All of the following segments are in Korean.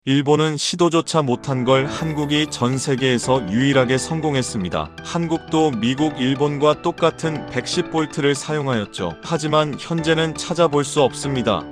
일본은 시도조차 못한 걸 한국이 전 세계에서 유일하게 성공했습니다. 한국도 미국, 일본과 똑같은 110V를 사용하였죠. 하지만 현재는 찾아볼 수 없습니다.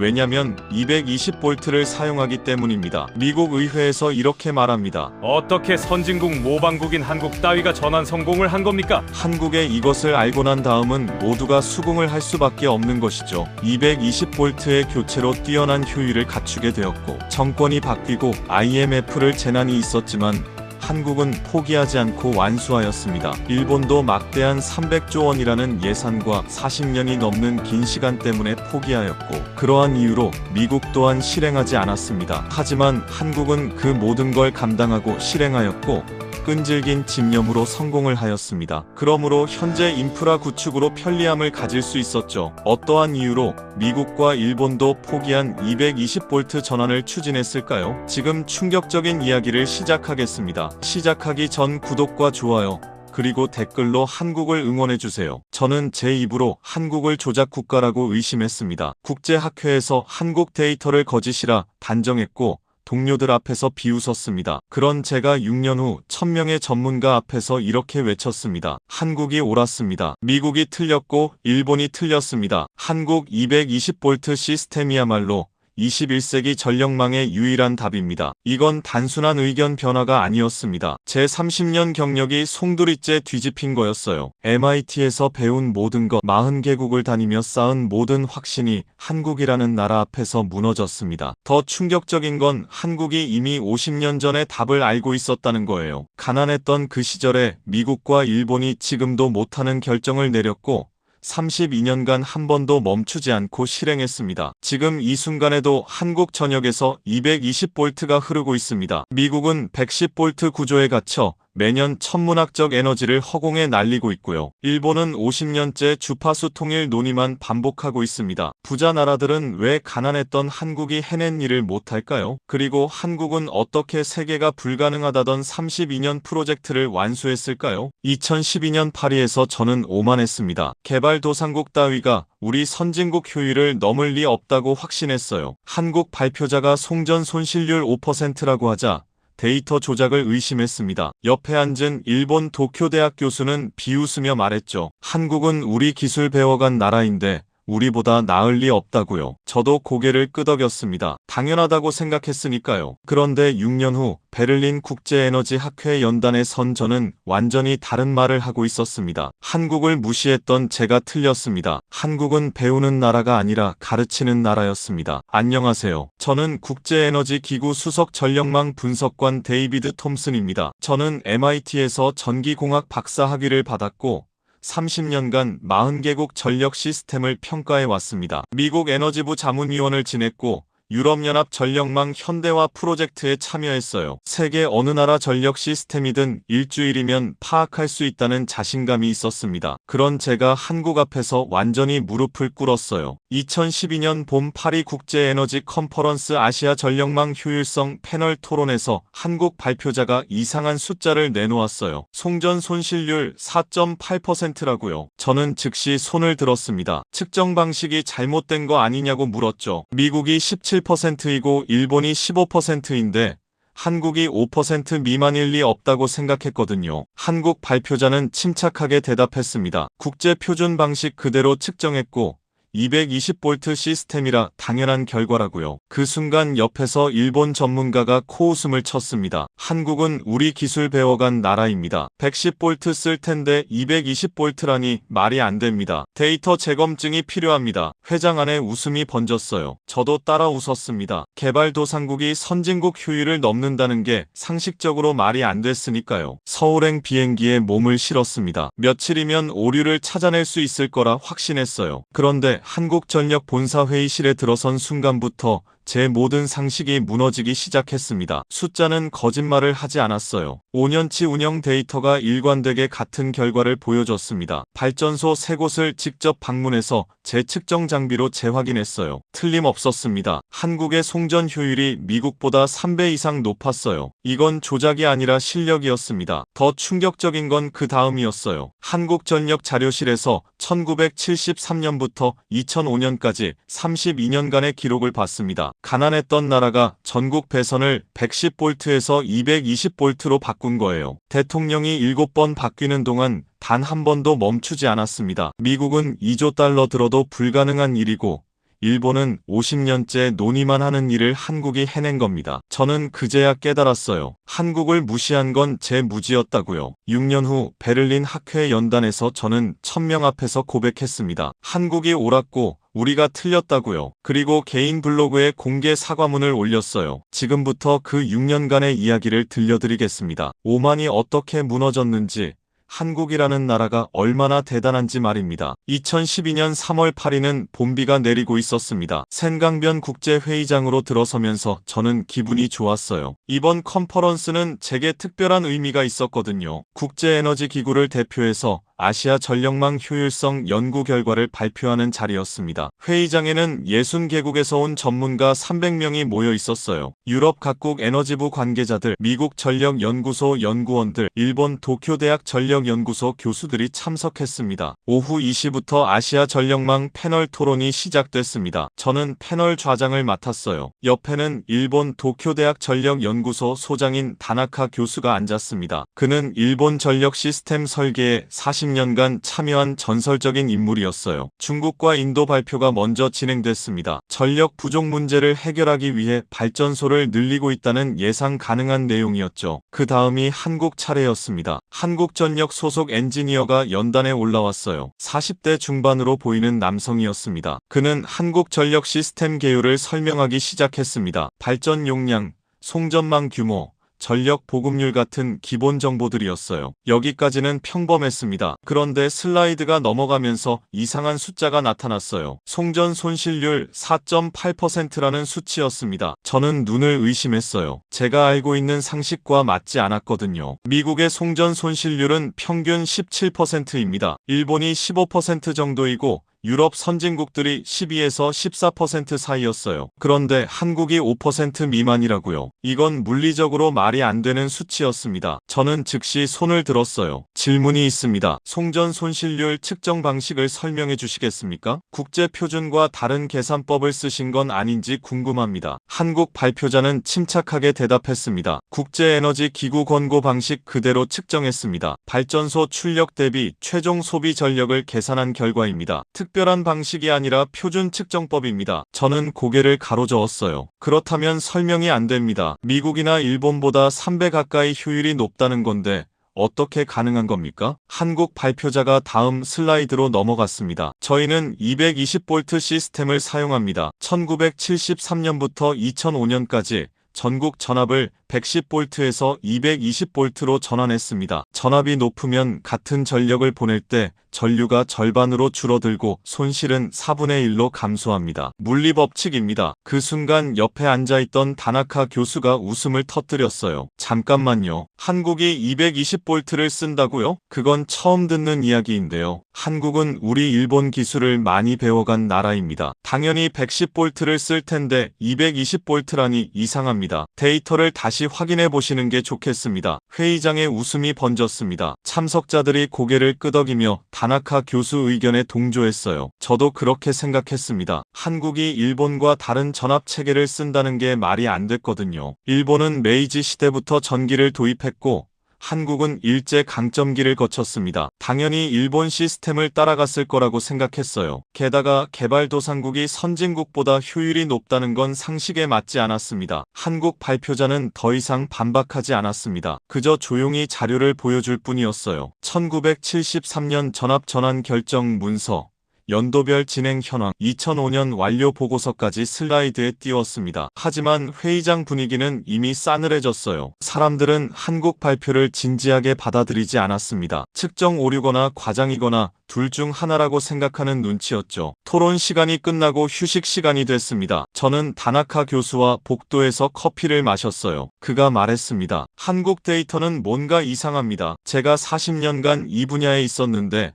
왜냐면 220V를 사용하기 때문입니다. 미국 의회에서 이렇게 말합니다. 어떻게 선진국 모방국인 한국 따위가 전환 성공을 한 겁니까? 한국에 이것을 알고 난 다음은 모두가 수긍을 할 수밖에 없는 것이죠. 220V의 교체로 뛰어난 효율을 갖추게 되었고, 정권이 바뀌고 IMF를 재난이 있었지만 한국은 포기하지 않고 완수하였습니다. 일본도 막대한 300조 원이라는 예산과 40년이 넘는 긴 시간 때문에 포기하였고, 그러한 이유로 미국 또한 실행하지 않았습니다. 하지만 한국은 그 모든 걸 감당하고 실행하였고, 끈질긴 집념으로 성공을 하였습니다. 그러므로 현재 인프라 구축으로 편리함을 가질 수 있었죠. 어떠한 이유로 미국과 일본도 포기한 220V 전환을 추진했을까요? 지금 충격적인 이야기를 시작하겠습니다. 시작하기 전 구독과 좋아요, 그리고 댓글로 한국을 응원해주세요. 저는 제 입으로 한국을 조작 국가라고 의심했습니다. 국제학회에서 한국 데이터를 거짓이라 단정했고, 동료들 앞에서 비웃었습니다. 그런 제가 6년 후 1000명의 전문가 앞에서 이렇게 외쳤습니다. 한국이 옳았습니다. 미국이 틀렸고 일본이 틀렸습니다. 한국 220V 시스템이야말로 21세기 전력망의 유일한 답입니다. 이건 단순한 의견 변화가 아니었습니다. 제 30년 경력이 송두리째 뒤집힌 거였어요. MIT에서 배운 모든 것, 40개국을 다니며 쌓은 모든 확신이 한국이라는 나라 앞에서 무너졌습니다. 더 충격적인 건 한국이 이미 50년 전에 답을 알고 있었다는 거예요. 가난했던 그 시절에 미국과 일본이 지금도 못하는 결정을 내렸고, 32년간 한 번도 멈추지 않고 실행했습니다. 지금 이 순간에도 한국 전역에서 220V가 흐르고 있습니다. 미국은 110V 구조에 갇혀 매년 천문학적 에너지를 허공에 날리고 있고요. 일본은 50년째 주파수 통일 논의만 반복하고 있습니다. 부자 나라들은 왜 가난했던 한국이 해낸 일을 못할까요? 그리고 한국은 어떻게 세계가 불가능하다던 32년 프로젝트를 완수했을까요? 2012년 파리에서 저는 오만했습니다. 개발도상국 따위가 우리 선진국 효율을 넘을 리 없다고 확신했어요. 한국 발표자가 송전 손실률 5%라고 하자 데이터 조작을 의심했습니다. 옆에 앉은 일본 도쿄대학 교수는 비웃으며 말했죠. 한국은 우리 기술 배워간 나라인데 우리보다 나을 리 없다고요. 저도 고개를 끄덕였습니다. 당연하다고 생각했으니까요. 그런데 6년 후 베를린 국제에너지학회 연단에 선 저는 완전히 다른 말을 하고 있었습니다. 한국을 무시했던 제가 틀렸습니다. 한국은 배우는 나라가 아니라 가르치는 나라였습니다. 안녕하세요. 저는 국제에너지기구 수석 전력망 분석관 데이비드 톰슨입니다. 저는 MIT에서 전기공학 박사 학위를 받았고 30년간 40개국 전력 시스템을 평가해 왔습니다. 미국 에너지부 자문위원을 지냈고 유럽연합 전력망 현대화 프로젝트에 참여했어요. 세계 어느 나라 전력 시스템이든 일주일이면 파악할 수 있다는 자신감이 있었습니다. 그런 제가 한국 앞에서 완전히 무릎을 꿇었어요. 2012년 봄 파리 국제에너지 컨퍼런스 아시아 전력망 효율성 패널 토론에서 한국 발표자가 이상한 숫자를 내놓았어요. 송전 손실률 4.8%라고요. 저는 즉시 손을 들었습니다. 측정 방식이 잘못된 거 아니냐고 물었죠. 미국이 17%이고 일본이 15%인데 한국이 5% 미만일 리 없다고 생각했거든요. 한국 발표자는 침착하게 대답했습니다. 국제 표준 방식 그대로 측정했고 220V 시스템이라 당연한 결과라고요. 그 순간 옆에서 일본 전문가가 코웃음을 쳤습니다. 한국은 우리 기술 배워간 나라입니다. 110V 쓸 텐데 220V라니 말이 안 됩니다. 데이터 재검증이 필요합니다. 회장 안에 웃음이 번졌어요. 저도 따라 웃었습니다. 개발도상국이 선진국 효율을 넘는다는 게 상식적으로 말이 안 됐으니까요. 서울행 비행기에 몸을 실었습니다. 며칠이면 오류를 찾아낼 수 있을 거라 확신했어요. 그런데 한국전력 본사 회의실에 들어선 순간부터 제 모든 상식이 무너지기 시작했습니다. 숫자는 거짓말을 하지 않았어요. 5년치 운영 데이터가 일관되게 같은 결과를 보여줬습니다. 발전소 3곳을 직접 방문해서 제 측정 장비로 재확인했어요. 틀림없었습니다. 한국의 송전 효율이 미국보다 3배 이상 높았어요. 이건 조작이 아니라 실력이었습니다. 더 충격적인 건 그 다음이었어요. 한국전력 자료실에서 1973년부터 2005년까지 32년간의 기록을 봤습니다. 가난했던 나라가 전국 배선을 110볼트에서 220볼트로 바꾼 거예요. 대통령이 7번 바뀌는 동안 단 한 번도 멈추지 않았습니다. 미국은 2조 달러 들어도 불가능한 일이고 일본은 50년째 논의만 하는 일을 한국이 해낸 겁니다. 저는 그제야 깨달았어요. 한국을 무시한 건 제 무지였다고요. 6년 후 베를린 학회 연단에서 저는 1000명 앞에서 고백했습니다. 한국이 옳았고 우리가 틀렸다고요. 그리고 개인 블로그에 공개 사과문을 올렸어요. 지금부터 그 6년간의 이야기를 들려드리겠습니다. 오만이 어떻게 무너졌는지, 한국이라는 나라가 얼마나 대단한지 말입니다. 2012년 3월 8일은 봄비가 내리고 있었습니다. 센강변 국제회의장으로 들어서면서 저는 기분이 좋았어요. 이번 컨퍼런스는 제게 특별한 의미가 있었거든요. 국제에너지기구를 대표해서 아시아 전력망 효율성 연구 결과를 발표하는 자리였습니다. 회의장에는 60개국에서 온 전문가 300명이 모여 있었어요. 유럽 각국 에너지부 관계자들, 미국 전력연구소 연구원들, 일본 도쿄대학 전력연구소 교수들이 참석했습니다. 오후 2시부터 아시아 전력망 패널 토론이 시작됐습니다. 저는 패널 좌장을 맡았어요. 옆에는 일본 도쿄대학 전력연구소 소장인 다나카 교수가 앉았습니다. 그는 일본 전력 시스템 설계에 40년간 참여한 전설적인 인물이었어요. 중국과 인도 발표가 먼저 진행됐습니다. 전력 부족 문제를 해결하기 위해 발전소를 늘리고 있다는 예상 가능한 내용이었죠. 그 다음이 한국 차례였습니다. 한국전력 소속 엔지니어가 연단에 올라왔어요. 40대 중반으로 보이는 남성이었습니다. 그는 한국전력 시스템 개요를 설명하기 시작했습니다. 발전 용량, 송전망 규모, 전력 보급률 같은 기본 정보들이었어요. 여기까지는 평범했습니다. 그런데 슬라이드가 넘어가면서 이상한 숫자가 나타났어요. 송전 손실률 4.8%라는 수치였습니다. 저는 눈을 의심했어요. 제가 알고 있는 상식과 맞지 않았거든요. 미국의 송전 손실률은 평균 17%입니다. 일본이 15% 정도이고 유럽 선진국들이 12에서 14% 사이였어요. 그런데 한국이 5% 미만이라고요. 이건 물리적으로 말이 안 되는 수치였습니다. 저는 즉시 손을 들었어요. 질문이 있습니다. 송전 손실률 측정 방식을 설명해 주시겠습니까? 국제 표준과 다른 계산법을 쓰신 건 아닌지 궁금합니다. 한국 발표자는 침착하게 대답했습니다. 국제에너지기구 권고 방식 그대로 측정했습니다. 발전소 출력 대비 최종 소비 전력을 계산한 결과입니다. 특별한 방식이 아니라 표준 측정법입니다. 저는 고개를 가로저었어요. 그렇다면 설명이 안 됩니다. 미국이나 일본보다 3배 가까이 효율이 높다는 건데 어떻게 가능한 겁니까? 한국 발표자가 다음 슬라이드로 넘어갔습니다. 저희는 220V 시스템을 사용합니다. 1973년부터 2005년까지 전국 전압을 110볼트에서 220볼트로 전환했습니다. 전압이 높으면 같은 전력을 보낼 때 전류가 절반으로 줄어들고 손실은 4분의 1로 감소합니다. 물리법칙입니다. 그 순간 옆에 앉아있던 다나카 교수가 웃음을 터뜨렸어요. 잠깐만요. 한국이 220볼트를 쓴다고요? 그건 처음 듣는 이야기인데요. 한국은 우리 일본 기술을 많이 배워간 나라입니다. 당연히 110볼트를 쓸 텐데 220볼트라니 이상합니다. 데이터를 다시 확인해 보시는 게 좋겠습니다. 회의장에 웃음이 번졌습니다. 참석자들이 고개를 끄덕이며 다나카 교수 의견에 동조했어요. 저도 그렇게 생각했습니다. 한국이 일본과 다른 전압 체계를 쓴다는 게 말이 안 됐거든요. 일본은 메이지 시대부터 전기를 도입했고 한국은 일제 강점기를 거쳤습니다. 당연히 일본 시스템을 따라갔을 거라고 생각했어요. 게다가 개발도상국이 선진국보다 효율이 높다는 건 상식에 맞지 않았습니다. 한국 발표자는 더 이상 반박하지 않았습니다. 그저 조용히 자료를 보여줄 뿐이었어요. 1973년 전압전환 결정 문서, 연도별 진행 현황, 2005년 완료 보고서까지 슬라이드에 띄웠습니다. 하지만 회의장 분위기는 이미 싸늘해졌어요. 사람들은 한국 발표를 진지하게 받아들이지 않았습니다. 측정 오류거나 과장이거나 둘 중 하나라고 생각하는 눈치였죠. 토론 시간이 끝나고 휴식 시간이 됐습니다. 저는 다나카 교수와 복도에서 커피를 마셨어요. 그가 말했습니다. 한국 데이터는 뭔가 이상합니다. 제가 40년간 이 분야에 있었는데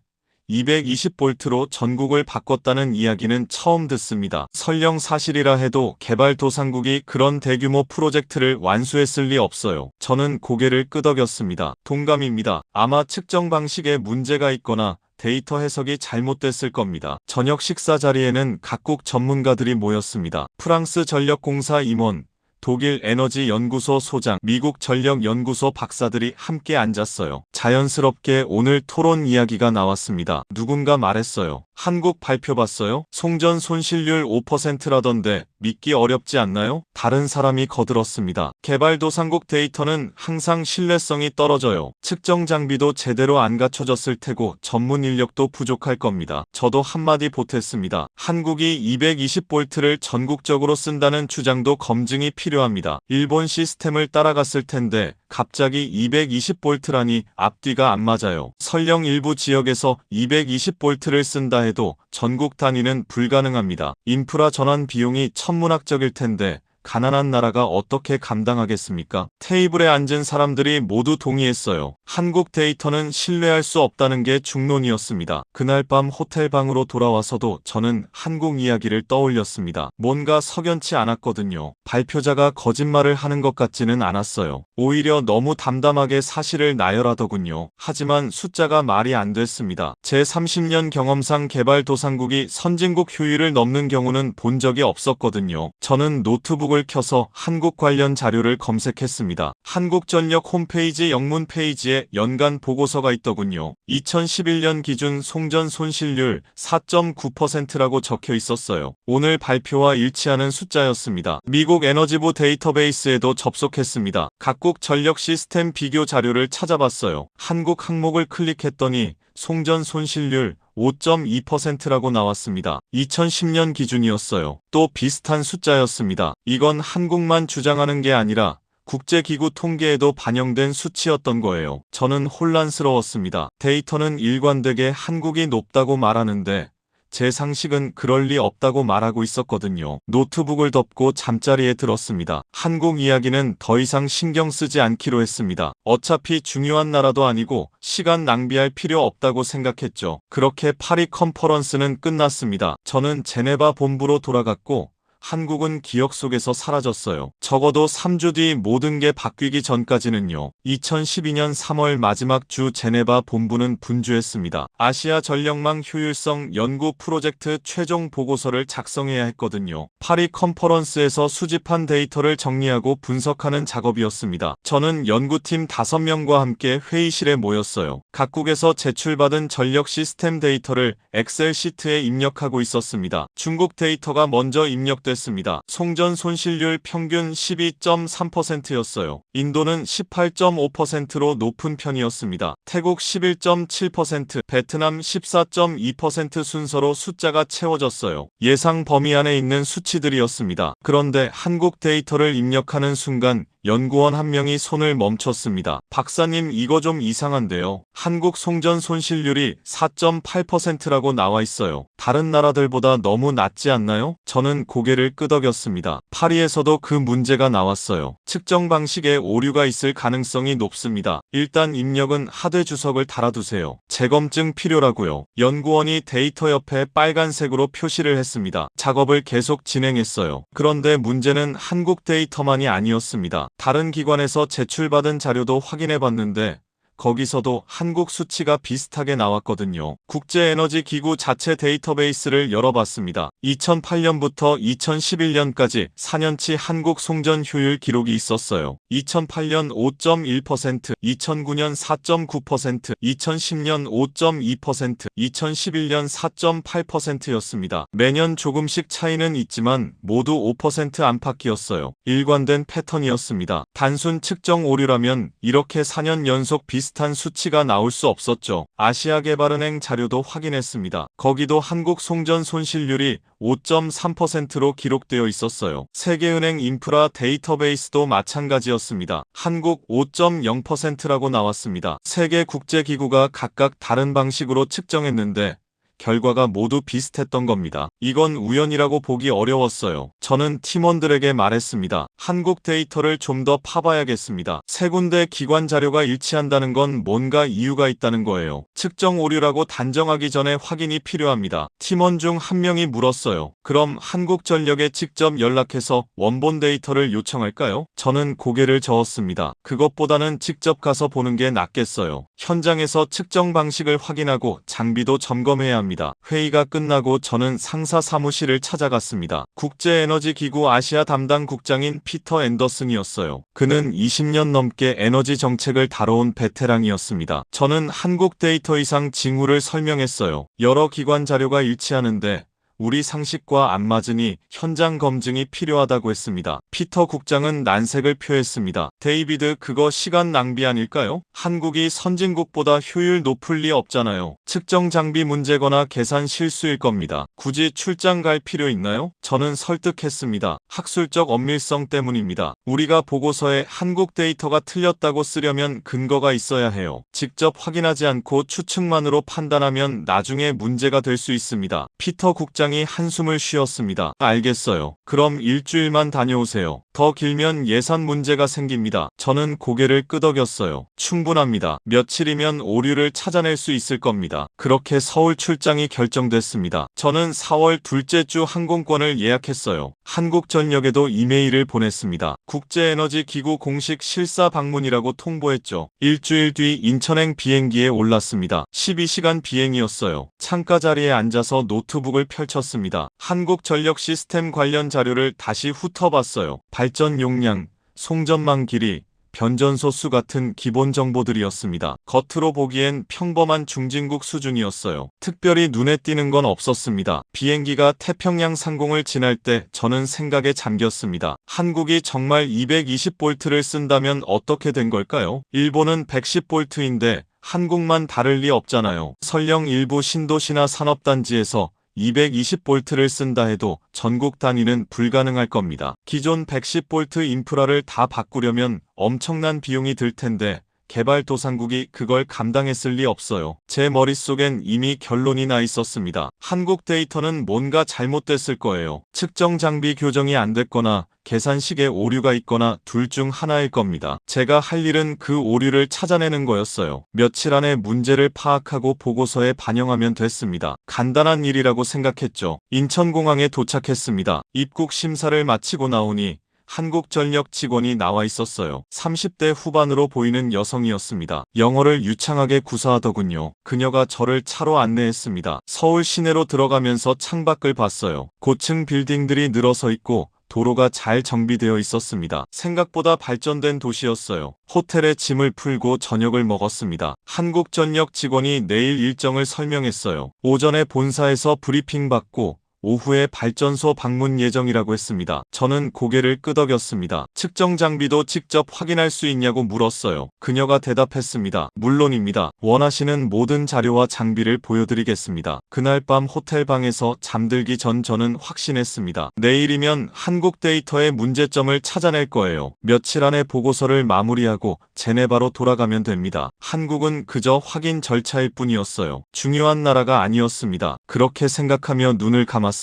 220볼트로 전국을 바꿨다는 이야기는 처음 듣습니다. 설령 사실이라 해도 개발도상국이 그런 대규모 프로젝트를 완수했을 리 없어요. 저는 고개를 끄덕였습니다. 동감입니다. 아마 측정 방식에 문제가 있거나 데이터 해석이 잘못됐을 겁니다. 저녁 식사 자리에는 각국 전문가들이 모였습니다. 프랑스 전력공사 임원, 독일 에너지 연구소 소장, 미국 전력 연구소 박사들이 함께 앉았어요. 자연스럽게 오늘 토론 이야기가 나왔습니다. 누군가 말했어요. 한국 발표 봤어요? 송전 손실률 5%라던데 믿기 어렵지 않나요? 다른 사람이 거들었습니다. 개발도상국 데이터는 항상 신뢰성이 떨어져요. 측정 장비도 제대로 안 갖춰졌을 테고 전문 인력도 부족할 겁니다. 저도 한마디 보탰습니다. 한국이 220V를 전국적으로 쓴다는 주장도 검증이 필요합니다. 일본 시스템을 따라갔을 텐데 갑자기 220V라니 앞뒤가 안 맞아요. 설령 일부 지역에서 220V를 쓴다 해도 전국 단위는 불가능합니다. 인프라 전환 비용이 천문학적일 텐데 가난한 나라가 어떻게 감당하겠습니까? 테이블에 앉은 사람들이 모두 동의했어요. 한국 데이터는 신뢰할 수 없다는 게 중론이었습니다. 그날 밤 호텔 방으로 돌아와서도 저는 한국 이야기를 떠올렸습니다. 뭔가 석연치 않았거든요. 발표자가 거짓말을 하는 것 같지는 않았어요. 오히려 너무 담담하게 사실을 나열하더군요. 하지만 숫자가 말이 안 됐습니다. 제 30년 경험상 개발도상국이 선진국 효율을 넘는 경우는 본 적이 없었거든요. 저는 노트북을 켜서 한국 관련 자료를 검색했습니다. 한국전력 홈페이지 영문 페이지에 연간 보고서가 있더군요. 2011년 기준 송전 손실률 4.9%라고 적혀 있었어요. 오늘 발표와 일치하는 숫자였습니다. 미국 에너지부 데이터베이스에도 접속했습니다. 각국 전력 시스템 비교 자료를 찾아봤어요. 한국 항목을 클릭했더니 송전 손실률 5.2%라고 나왔습니다. 2010년 기준이었어요. 또 비슷한 숫자였습니다. 이건 한국만 주장하는 게 아니라 국제기구 통계에도 반영된 수치였던 거예요. 저는 혼란스러웠습니다. 데이터는 일관되게 한국이 높다고 말하는데 제 상식은 그럴 리 없다고 말하고 있었거든요. 노트북을 덮고 잠자리에 들었습니다. 한국 이야기는 더 이상 신경 쓰지 않기로 했습니다. 어차피 중요한 나라도 아니고 시간 낭비할 필요 없다고 생각했죠. 그렇게 파리 컨퍼런스는 끝났습니다. 저는 제네바 본부로 돌아갔고 한국은 기억 속에서 사라졌어요. 적어도 3주 뒤 모든 게 바뀌기 전까지는요. 2012년 3월 마지막 주 제네바 본부는 분주했습니다. 아시아 전력망 효율성 연구 프로젝트 최종 보고서를 작성해야 했거든요. 파리 컨퍼런스에서 수집한 데이터를 정리하고 분석하는 작업이었습니다. 저는 연구팀 5명과 함께 회의실에 모였어요. 각국에서 제출받은 전력 시스템 데이터를 엑셀 시트에 입력하고 있었습니다. 중국 데이터가 먼저 입력됐습니다. 송전 손실률 평균 12.3%였어요. 인도는 18.5%로 높은 편이었습니다. 태국 11.7%, 베트남 14.2% 순서로 숫자가 채워졌어요. 예상 범위 안에 있는 수치들이었습니다. 그런데 한국 데이터를 입력하는 순간 연구원 한 명이 손을 멈췄습니다. 박사님, 이거 좀 이상한데요. 한국 송전 손실률이 4.8%라고 나와 있어요. 다른 나라들보다 너무 낮지 않나요? 저는 고개를 끄덕였습니다. 파리에서도 그 문제가 나왔어요. 측정 방식에 오류가 있을 가능성이 높습니다. 일단 입력은 하드 주석을 달아두세요. 재검증 필요라고요. 연구원이 데이터 옆에 빨간색으로 표시를 했습니다. 작업을 계속 진행했어요. 그런데 문제는 한국 데이터만이 아니었습니다. 다른 기관에서 제출받은 자료도 확인해봤는데 거기서도 한국 수치가 비슷하게 나왔거든요. 국제에너지기구 자체 데이터베이스를 열어봤습니다. 2008년부터 2011년까지 4년치 한국 송전 효율 기록이 있었어요. 2008년 5.1%, 2009년 4.9%, 2010년 5.2%, 2011년 4.8%였습니다. 매년 조금씩 차이는 있지만 모두 5% 안팎이었어요. 일관된 패턴이었습니다. 단순 측정 오류라면 이렇게 4년 연속 비슷한 수치가 나올 수 없었죠. 아시아개발은행 자료도 확인했습니다. 거기도 한국 송전 손실률이 5.3%로 기록되어 있었어요. 세계은행 인프라 데이터베이스도 마찬가지였습니다. 한국 5.0%라고 나왔습니다. 세계 국제기구가 각각 다른 방식으로 측정했는데 결과가 모두 비슷했던 겁니다. 이건 우연이라고 보기 어려웠어요. 저는 팀원들에게 말했습니다. 한국 데이터를 좀 더 파봐야겠습니다. 세 군데 기관 자료가 일치한다는 건 뭔가 이유가 있다는 거예요. 측정 오류라고 단정하기 전에 확인이 필요합니다. 팀원 중 한 명이 물었어요. 그럼 한국전력에 직접 연락해서 원본 데이터를 요청할까요? 저는 고개를 저었습니다. 그것보다는 직접 가서 보는 게 낫겠어요. 현장에서 측정 방식을 확인하고 장비도 점검해야 합니다. 회의가 끝나고 저는 상사 사무실을 찾아갔습니다. 국제에너지기구 아시아 담당 국장인 피터 앤더슨이었어요. 그는 20년 넘게 에너지 정책을 다뤄온 베테랑이었습니다. 저는 한국 데이터 이상 징후를 설명했어요. 여러 기관 자료가 일치하는데 우리 상식과 안 맞으니 현장 검증이 필요하다고 했습니다. 피터 국장은 난색을 표했습니다. 데이비드, 그거 시간 낭비 아닐까요? 한국이 선진국보다 효율 높을 리 없잖아요. 측정 장비 문제거나 계산 실수일 겁니다. 굳이 출장 갈 필요 있나요? 저는 설득했습니다. 학술적 엄밀성 때문입니다. 우리가 보고서에 한국 데이터가 틀렸다고 쓰려면 근거가 있어야 해요. 직접 확인하지 않고 추측만으로 판단하면 나중에 문제가 될 수 있습니다. 피터 국장 이 한숨을 쉬었습니다. 알겠어요. 그럼 일주일만 다녀오세요. 더 길면 예산 문제가 생깁니다. 저는 고개를 끄덕였어요. 충분합니다. 며칠이면 오류를 찾아낼 수 있을 겁니다. 그렇게 서울 출장이 결정됐습니다. 저는 4월 둘째 주 항공권을 예약했어요. 한국전력에도 이메일을 보냈습니다. 국제에너지기구 공식 실사 방문이라고 통보했죠. 일주일 뒤 인천행 비행기에 올랐습니다. 12시간 비행이었어요. 창가 자리에 앉아서 노트북을 펼쳤습니다. 한국전력 시스템 관련 자료를 다시 훑어봤어요. 발전 용량, 송전망 길이, 변전소 수 같은 기본 정보들이었습니다. 겉으로 보기엔 평범한 중진국 수준이었어요. 특별히 눈에 띄는 건 없었습니다. 비행기가 태평양 상공을 지날 때 저는 생각에 잠겼습니다. 한국이 정말 220볼트를 쓴다면 어떻게 된 걸까요? 일본은 110볼트인데 한국만 다를 리 없잖아요. 설령 일부 신도시나 산업단지에서 220볼트를 쓴다 해도 전국 단위는 불가능할 겁니다. 기존 110볼트 인프라를 다 바꾸려면 엄청난 비용이 들 텐데 개발도상국이 그걸 감당했을 리 없어요. 제 머릿속엔 이미 결론이 나 있었습니다. 한국 데이터는 뭔가 잘못됐을 거예요. 측정 장비 교정이 안 됐거나 계산식에 오류가 있거나 둘 중 하나일 겁니다. 제가 할 일은 그 오류를 찾아내는 거였어요. 며칠 안에 문제를 파악하고 보고서에 반영하면 됐습니다. 간단한 일이라고 생각했죠. 인천공항에 도착했습니다. 입국 심사를 마치고 나오니 한국전력 직원이 나와 있었어요. 30대 후반으로 보이는 여성이었습니다. 영어를 유창하게 구사하더군요. 그녀가 저를 차로 안내했습니다. 서울 시내로 들어가면서 창밖을 봤어요. 고층 빌딩들이 늘어서 있고 도로가 잘 정비되어 있었습니다. 생각보다 발전된 도시였어요. 호텔에 짐을 풀고 저녁을 먹었습니다. 한국전력 직원이 내일 일정을 설명했어요. 오전에 본사에서 브리핑 받고 오후에 발전소 방문 예정이라고 했습니다. 저는 고개를 끄덕였습니다. 측정 장비도 직접 확인할 수 있냐고 물었어요. 그녀가 대답했습니다. 물론입니다. 원하시는 모든 자료와 장비를 보여드리겠습니다. 그날 밤 호텔 방에서 잠들기 전 저는 확신했습니다. 내일이면 한국 데이터의 문제점을 찾아낼 거예요. 며칠 안에 보고서를 마무리하고 제네바로 돌아가면 됩니다. 한국은 그저 확인 절차일 뿐이었어요. 중요한 나라가 아니었습니다. 그렇게 생각하며 눈을 감았습니다.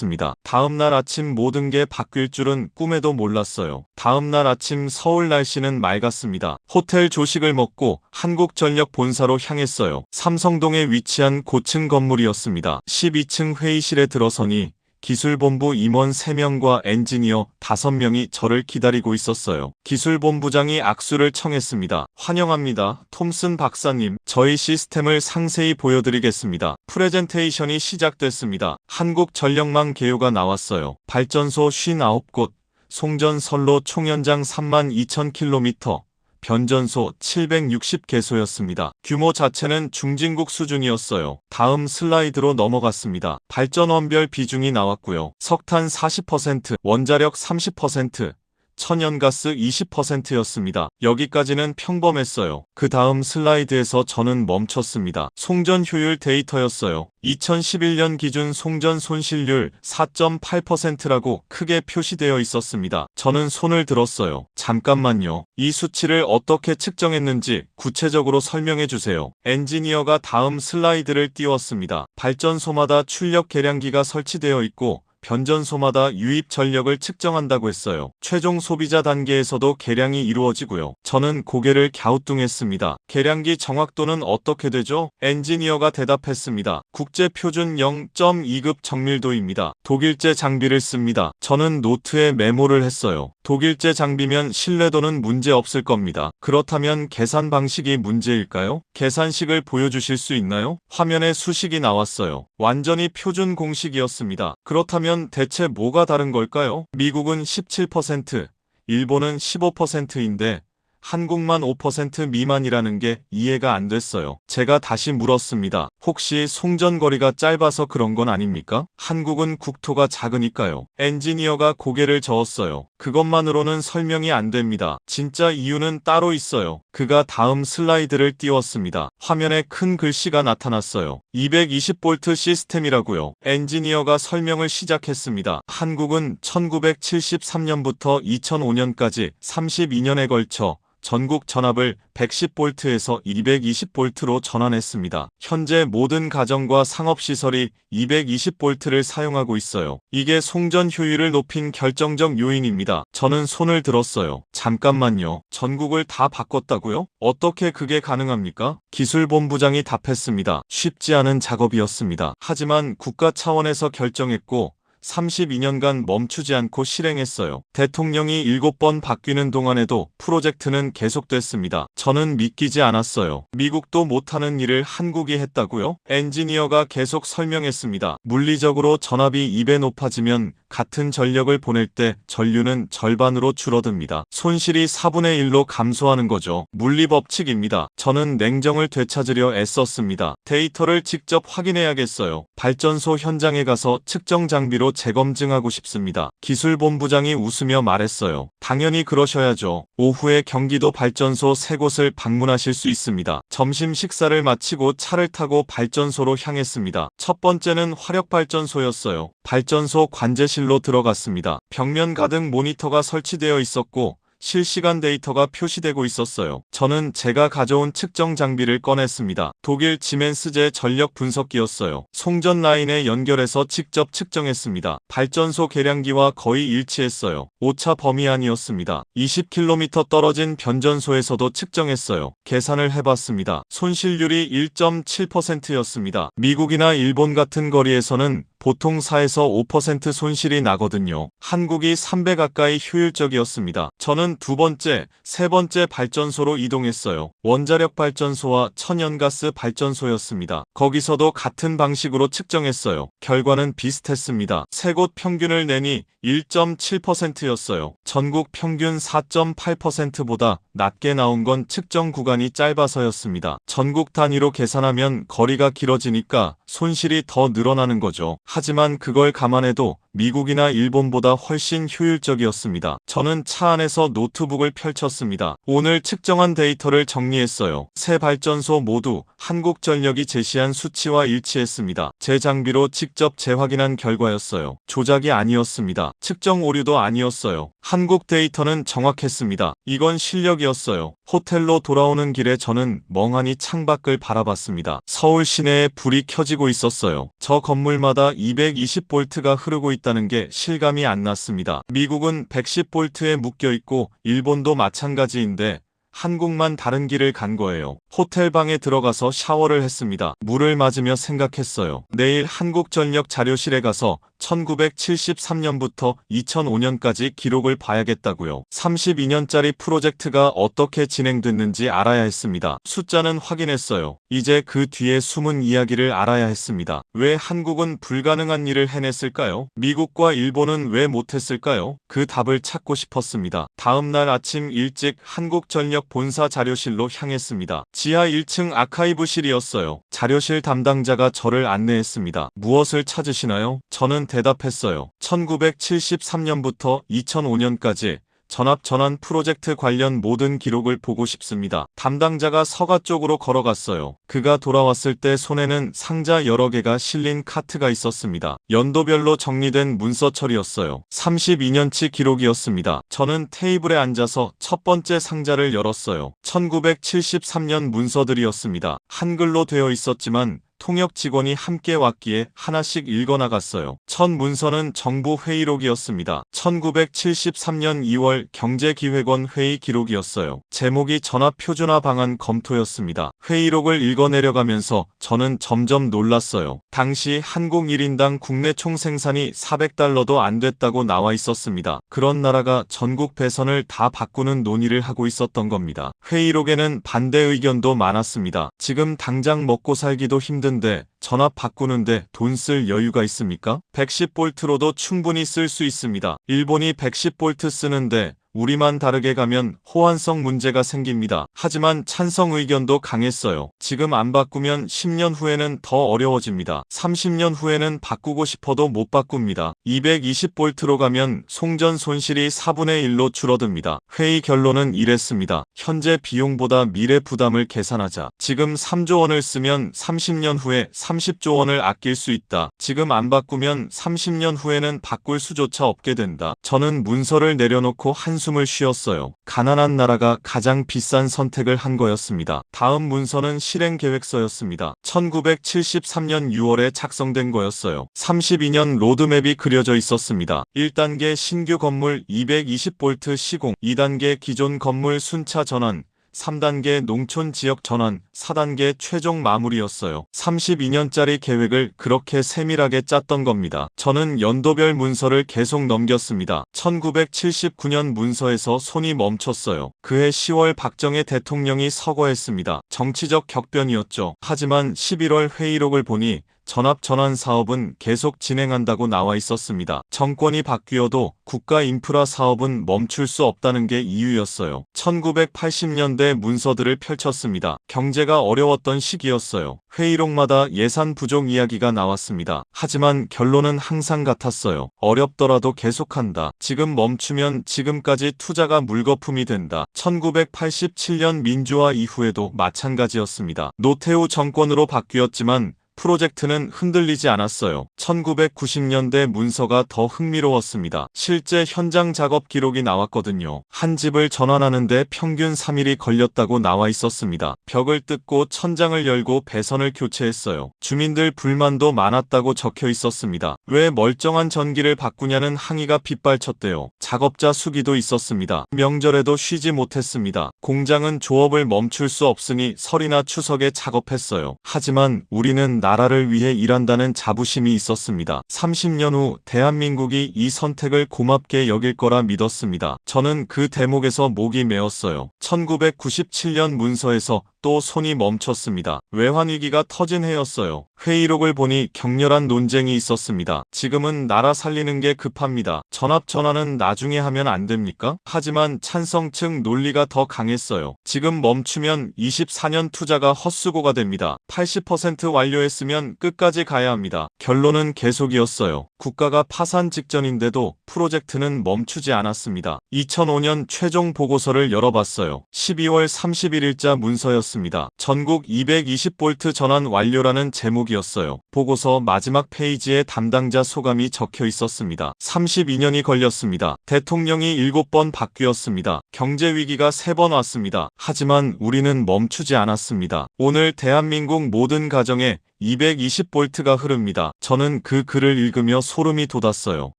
다음 날 아침 모든 게 바뀔 줄은 꿈에도 몰랐어요. 다음 날 아침 서울 날씨는 맑았습니다. 호텔 조식을 먹고 한국전력 본사로 향했어요. 삼성동에 위치한 고층 건물이었습니다. 12층 회의실에 들어서니 기술본부 임원 3명과 엔지니어 5명이 저를 기다리고 있었어요. 기술본부장이 악수를 청했습니다. 환영합니다. 톰슨 박사님. 저희 시스템을 상세히 보여드리겠습니다. 프레젠테이션이 시작됐습니다. 한국전력망 개요가 나왔어요. 발전소 59곳, 송전 선로 총연장 32,000km, 변전소 760개소였습니다. 규모 자체는 중진국 수준이었어요. 다음 슬라이드로 넘어갔습니다. 발전 원별 비중이 나왔고요. 석탄 40%, 원자력 30%, 천연가스 20%였습니다. 여기까지는 평범했어요. 그 다음 슬라이드에서 저는 멈췄습니다. 송전 효율 데이터였어요. 2011년 기준 송전 손실률 4.8%라고 크게 표시되어 있었습니다. 저는 손을 들었어요. 잠깐만요. 이 수치를 어떻게 측정했는지 구체적으로 설명해 주세요. 엔지니어가 다음 슬라이드를 띄웠습니다. 발전소마다 출력 계량기가 설치되어 있고 변전소마다 유입 전력을 측정한다고 했어요. 최종 소비자 단계에서도 계량이 이루어지고요. 저는 고개를 갸우뚱했습니다. 계량기 정확도는 어떻게 되죠? 엔지니어가 대답했습니다. 국제 표준 0.2급 정밀도입니다. 독일제 장비를 씁니다. 저는 노트에 메모를 했어요. 독일제 장비면 신뢰도는 문제 없을 겁니다. 그렇다면 계산 방식이 문제일까요? 계산식을 보여주실 수 있나요? 화면에 수식이 나왔어요. 완전히 표준 공식이었습니다. 그렇다면 대체 뭐가 다른 걸까요? 미국은 17%, 일본은 15%인데 한국만 5% 미만이라는 게 이해가 안 됐어요. 제가 다시 물었습니다. 혹시 송전거리가 짧아서 그런 건 아닙니까? 한국은 국토가 작으니까요. 엔지니어가 고개를 저었어요. 그것만으로는 설명이 안 됩니다. 진짜 이유는 따로 있어요. 그가 다음 슬라이드를 띄웠습니다. 화면에 큰 글씨가 나타났어요. 220V 시스템이라고요. 엔지니어가 설명을 시작했습니다. 한국은 1973년부터 2005년까지 32년에 걸쳐 전국 전압을 110V에서 220V로 전환했습니다. 현재 모든 가정과 상업시설이 220V를 사용하고 있어요. 이게 송전 효율을 높인 결정적 요인입니다. 저는 손을 들었어요. 잠깐만요. 전국을 다 바꿨다고요? 어떻게 그게 가능합니까? 기술본부장이 답했습니다. 쉽지 않은 작업이었습니다. 하지만 국가 차원에서 결정했고 32년간 멈추지 않고 실행했어요. 대통령이 7번 바뀌는 동안에도 프로젝트는 계속됐습니다. 저는 믿기지 않았어요. 미국도 못하는 일을 한국이 했다고요? 엔지니어가 계속 설명했습니다. 물리적으로 전압이 2배 높아지면 같은 전력을 보낼 때 전류는 절반으로 줄어듭니다. 손실이 4분의 1로 감소하는 거죠. 물리법칙입니다. 저는 냉정을 되찾으려 애썼습니다. 데이터를 직접 확인해야겠어요. 발전소 현장에 가서 측정 장비로 재검증하고 싶습니다. 기술본부장이 웃으며 말했어요. 당연히 그러셔야죠. 오후에 경기도 발전소 3곳을 방문하실 수 있습니다. 점심 식사를 마치고 차를 타고 발전소로 향했습니다. 첫 번째는 화력발전소였어요. 발전소 관제실로 들어갔습니다. 벽면 가득 모니터가 설치되어 있었고 실시간 데이터가 표시되고 있었어요. 저는 제가 가져온 측정 장비를 꺼냈습니다. 독일 지멘스제 전력 분석기였어요. 송전 라인에 연결해서 직접 측정했습니다. 발전소 계량기와 거의 일치했어요. 오차 범위 안이었습니다. 20km 떨어진 변전소에서도 측정했어요. 계산을 해봤습니다. 손실률이 1.7%였습니다. 미국이나 일본 같은 거리에서는 보통 4에서 5% 손실이 나거든요. 한국이 3배 가까이 효율적이었습니다. 저는 두 번째, 세 번째 발전소로 이동했어요. 원자력 발전소와 천연가스 발전소였습니다. 거기서도 같은 방식으로 측정했어요. 결과는 비슷했습니다. 세 곳 평균을 내니 1.7%였어요. 전국 평균 4.8%보다 낮게 나온 건 측정 구간이 짧아서였습니다. 전국 단위로 계산하면 거리가 길어지니까 손실이 더 늘어나는 거죠. 하지만 그걸 감안해도 미국이나 일본보다 훨씬 효율적이었습니다. 저는 차 안에서 노트북을 펼쳤습니다. 오늘 측정한 데이터를 정리했어요. 세 발전소 모두 한국전력이 제시한 수치와 일치했습니다. 제 장비로 직접 재확인한 결과였어요. 조작이 아니었습니다. 측정 오류도 아니었어요. 한국 데이터는 정확했습니다. 이건 실력이었어요. 호텔로 돌아오는 길에 저는 멍하니 창밖을 바라봤습니다. 서울 시내에 불이 켜지고 있었어요. 저 건물마다 220V가 흐르고 있다는 게 실감이 안 났습니다. 미국은 110V에 묶여있고 일본도 마찬가지인데 한국만 다른 길을 간 거예요. 호텔 방에 들어가서 샤워를 했습니다. 물을 맞으며 생각했어요. 내일 한국전력 자료실에 가서 1973년부터 2005년까지 기록을 봐야겠다고요. 32년짜리 프로젝트가 어떻게 진행됐는지 알아야 했습니다. 숫자는 확인했어요. 이제 그 뒤에 숨은 이야기를 알아야 했습니다. 왜 한국은 불가능한 일을 해냈을까요? 미국과 일본은 왜 못했을까요? 그 답을 찾고 싶었습니다. 다음 날 아침 일찍 한국전력 본사 자료실로 향했습니다. 지하 1층 아카이브실이었어요. 자료실 담당자가 저를 안내했습니다. 무엇을 찾으시나요? 저는 대답했어요. 1973년부터 2005년까지 전압전환 프로젝트 관련 모든 기록을 보고 싶습니다. 담당자가 서가 쪽으로 걸어갔어요. 그가 돌아왔을 때 손에는 상자 여러 개가 실린 카트가 있었습니다. 연도별로 정리된 문서처리였어요. 32년치 기록이었습니다. 저는 테이블에 앉아서 첫 번째 상자를 열었어요. 1973년 문서들이었습니다. 한글로 되어 있었지만 통역 직원이 함께 왔기에 하나씩 읽어나갔어요. 첫 문서는 정부 회의록이었습니다. 1973년 2월 경제기획원 회의 기록이었어요. 제목이 전압 표준화 방안 검토였습니다. 회의록을 읽어내려가면서 저는 점점 놀랐어요. 당시 한국 1인당 국내 총생산이 400달러도 안 됐다고 나와 있었습니다. 그런 나라가 전국 배선을 다 바꾸는 논의를 하고 있었던 겁니다. 회의록에는 반대 의견도 많았습니다. 지금 당장 먹고 살기도 힘든데 전압 바꾸는데 돈 쓸 여유가 있습니까? 110V로도 충분히 쓸 수 있습니다. 일본이 110V 쓰는데 우리만 다르게 가면 호환성 문제가 생깁니다. 하지만 찬성 의견도 강했어요. 지금 안 바꾸면 10년 후에는 더 어려워집니다. 30년 후에는 바꾸고 싶어도 못 바꿉니다. 220V로 가면 송전 손실이 4분의 1로 줄어듭니다. 회의 결론은 이랬습니다. 현재 비용보다 미래 부담을 계산하자. 지금 3조 원을 쓰면 30년 후에 30조 원을 아낄 수 있다. 지금 안 바꾸면 30년 후에는 바꿀 수조차 없게 된다. 저는 문서를 내려놓고 한숨을 쉬었어요. 가난한 나라가 가장 비싼 선택을 한 거였습니다. 다음 문서는 실행 계획서였습니다. 1973년 6월에 작성된 거였어요. 32년 로드맵이 그려져 있었습니다. 1단계 신규 건물 220V 시공, 2단계 기존 건물 순차 전환, 3단계 농촌 지역 전환, 4단계 최종 마무리였어요. 32년짜리 계획을 그렇게 세밀하게 짰던 겁니다. 저는 연도별 문서를 계속 넘겼습니다. 1979년 문서에서 손이 멈췄어요. 그해 10월 박정희 대통령이 서거했습니다. 정치적 격변이었죠. 하지만 11월 회의록을 보니 전압 전환 사업은 계속 진행한다고 나와 있었습니다. 정권이 바뀌어도 국가 인프라 사업은 멈출 수 없다는 게 이유였어요. 1980년대 문서들을 펼쳤습니다. 경제가 어려웠던 시기였어요. 회의록마다 예산 부족 이야기가 나왔습니다. 하지만 결론은 항상 같았어요. 어렵더라도 계속한다. 지금 멈추면 지금까지 투자가 물거품이 된다. 1987년 민주화 이후에도 마찬가지였습니다. 노태우 정권으로 바뀌었지만 프로젝트는 흔들리지 않았어요. 1990년대 문서가 더 흥미로웠습니다. 실제 현장 작업 기록이 나왔거든요. 한 집을 전환하는데 평균 3일이 걸렸다고 나와 있었습니다. 벽을 뜯고 천장을 열고 배선을 교체했어요. 주민들 불만도 많았다고 적혀 있었습니다. 왜 멀쩡한 전기를 바꾸냐는 항의가 빗발쳤대요. 작업자 수기도 있었습니다. 명절에도 쉬지 못했습니다. 공장은 조업을 멈출 수 없으니 설이나 추석에 작업했어요. 하지만 우리는 나라를 위해 일한다는 자부심이 있었습니다. 30년 후 대한민국이 이 선택을 고맙게 여길 거라 믿었습니다. 저는 그 대목에서 목이 메었어요. 1997년 문서에서 또 손이 멈췄습니다. 외환위기가 터진 해였어요. 회의록을 보니 격렬한 논쟁이 있었습니다. 지금은 나라 살리는 게 급합니다. 전압 전환은 나중에 하면 안 됩니까? 하지만 찬성 측 논리가 더 강했어요. 지금 멈추면 24년 투자가 헛수고가 됩니다. 80% 완료했으면 끝까지 가야 합니다. 결론은 계속이었어요. 국가가 파산 직전인데도 프로젝트는 멈추지 않았습니다. 2005년 최종 보고서를 열어봤어요. 12월 31일자 문서였습니다. 전국 220V 전환 완료라는 제목이었어요. 보고서 마지막 페이지에 담당자 소감이 적혀 있었습니다. 32년이 걸렸습니다. 대통령이 7번 바뀌었습니다. 경제 위기가 3번 왔습니다. 하지만 우리는 멈추지 않았습니다. 오늘 대한민국 모든 가정에 220V가 흐릅니다. 저는 그 글을 읽으며 소름이 돋았어요.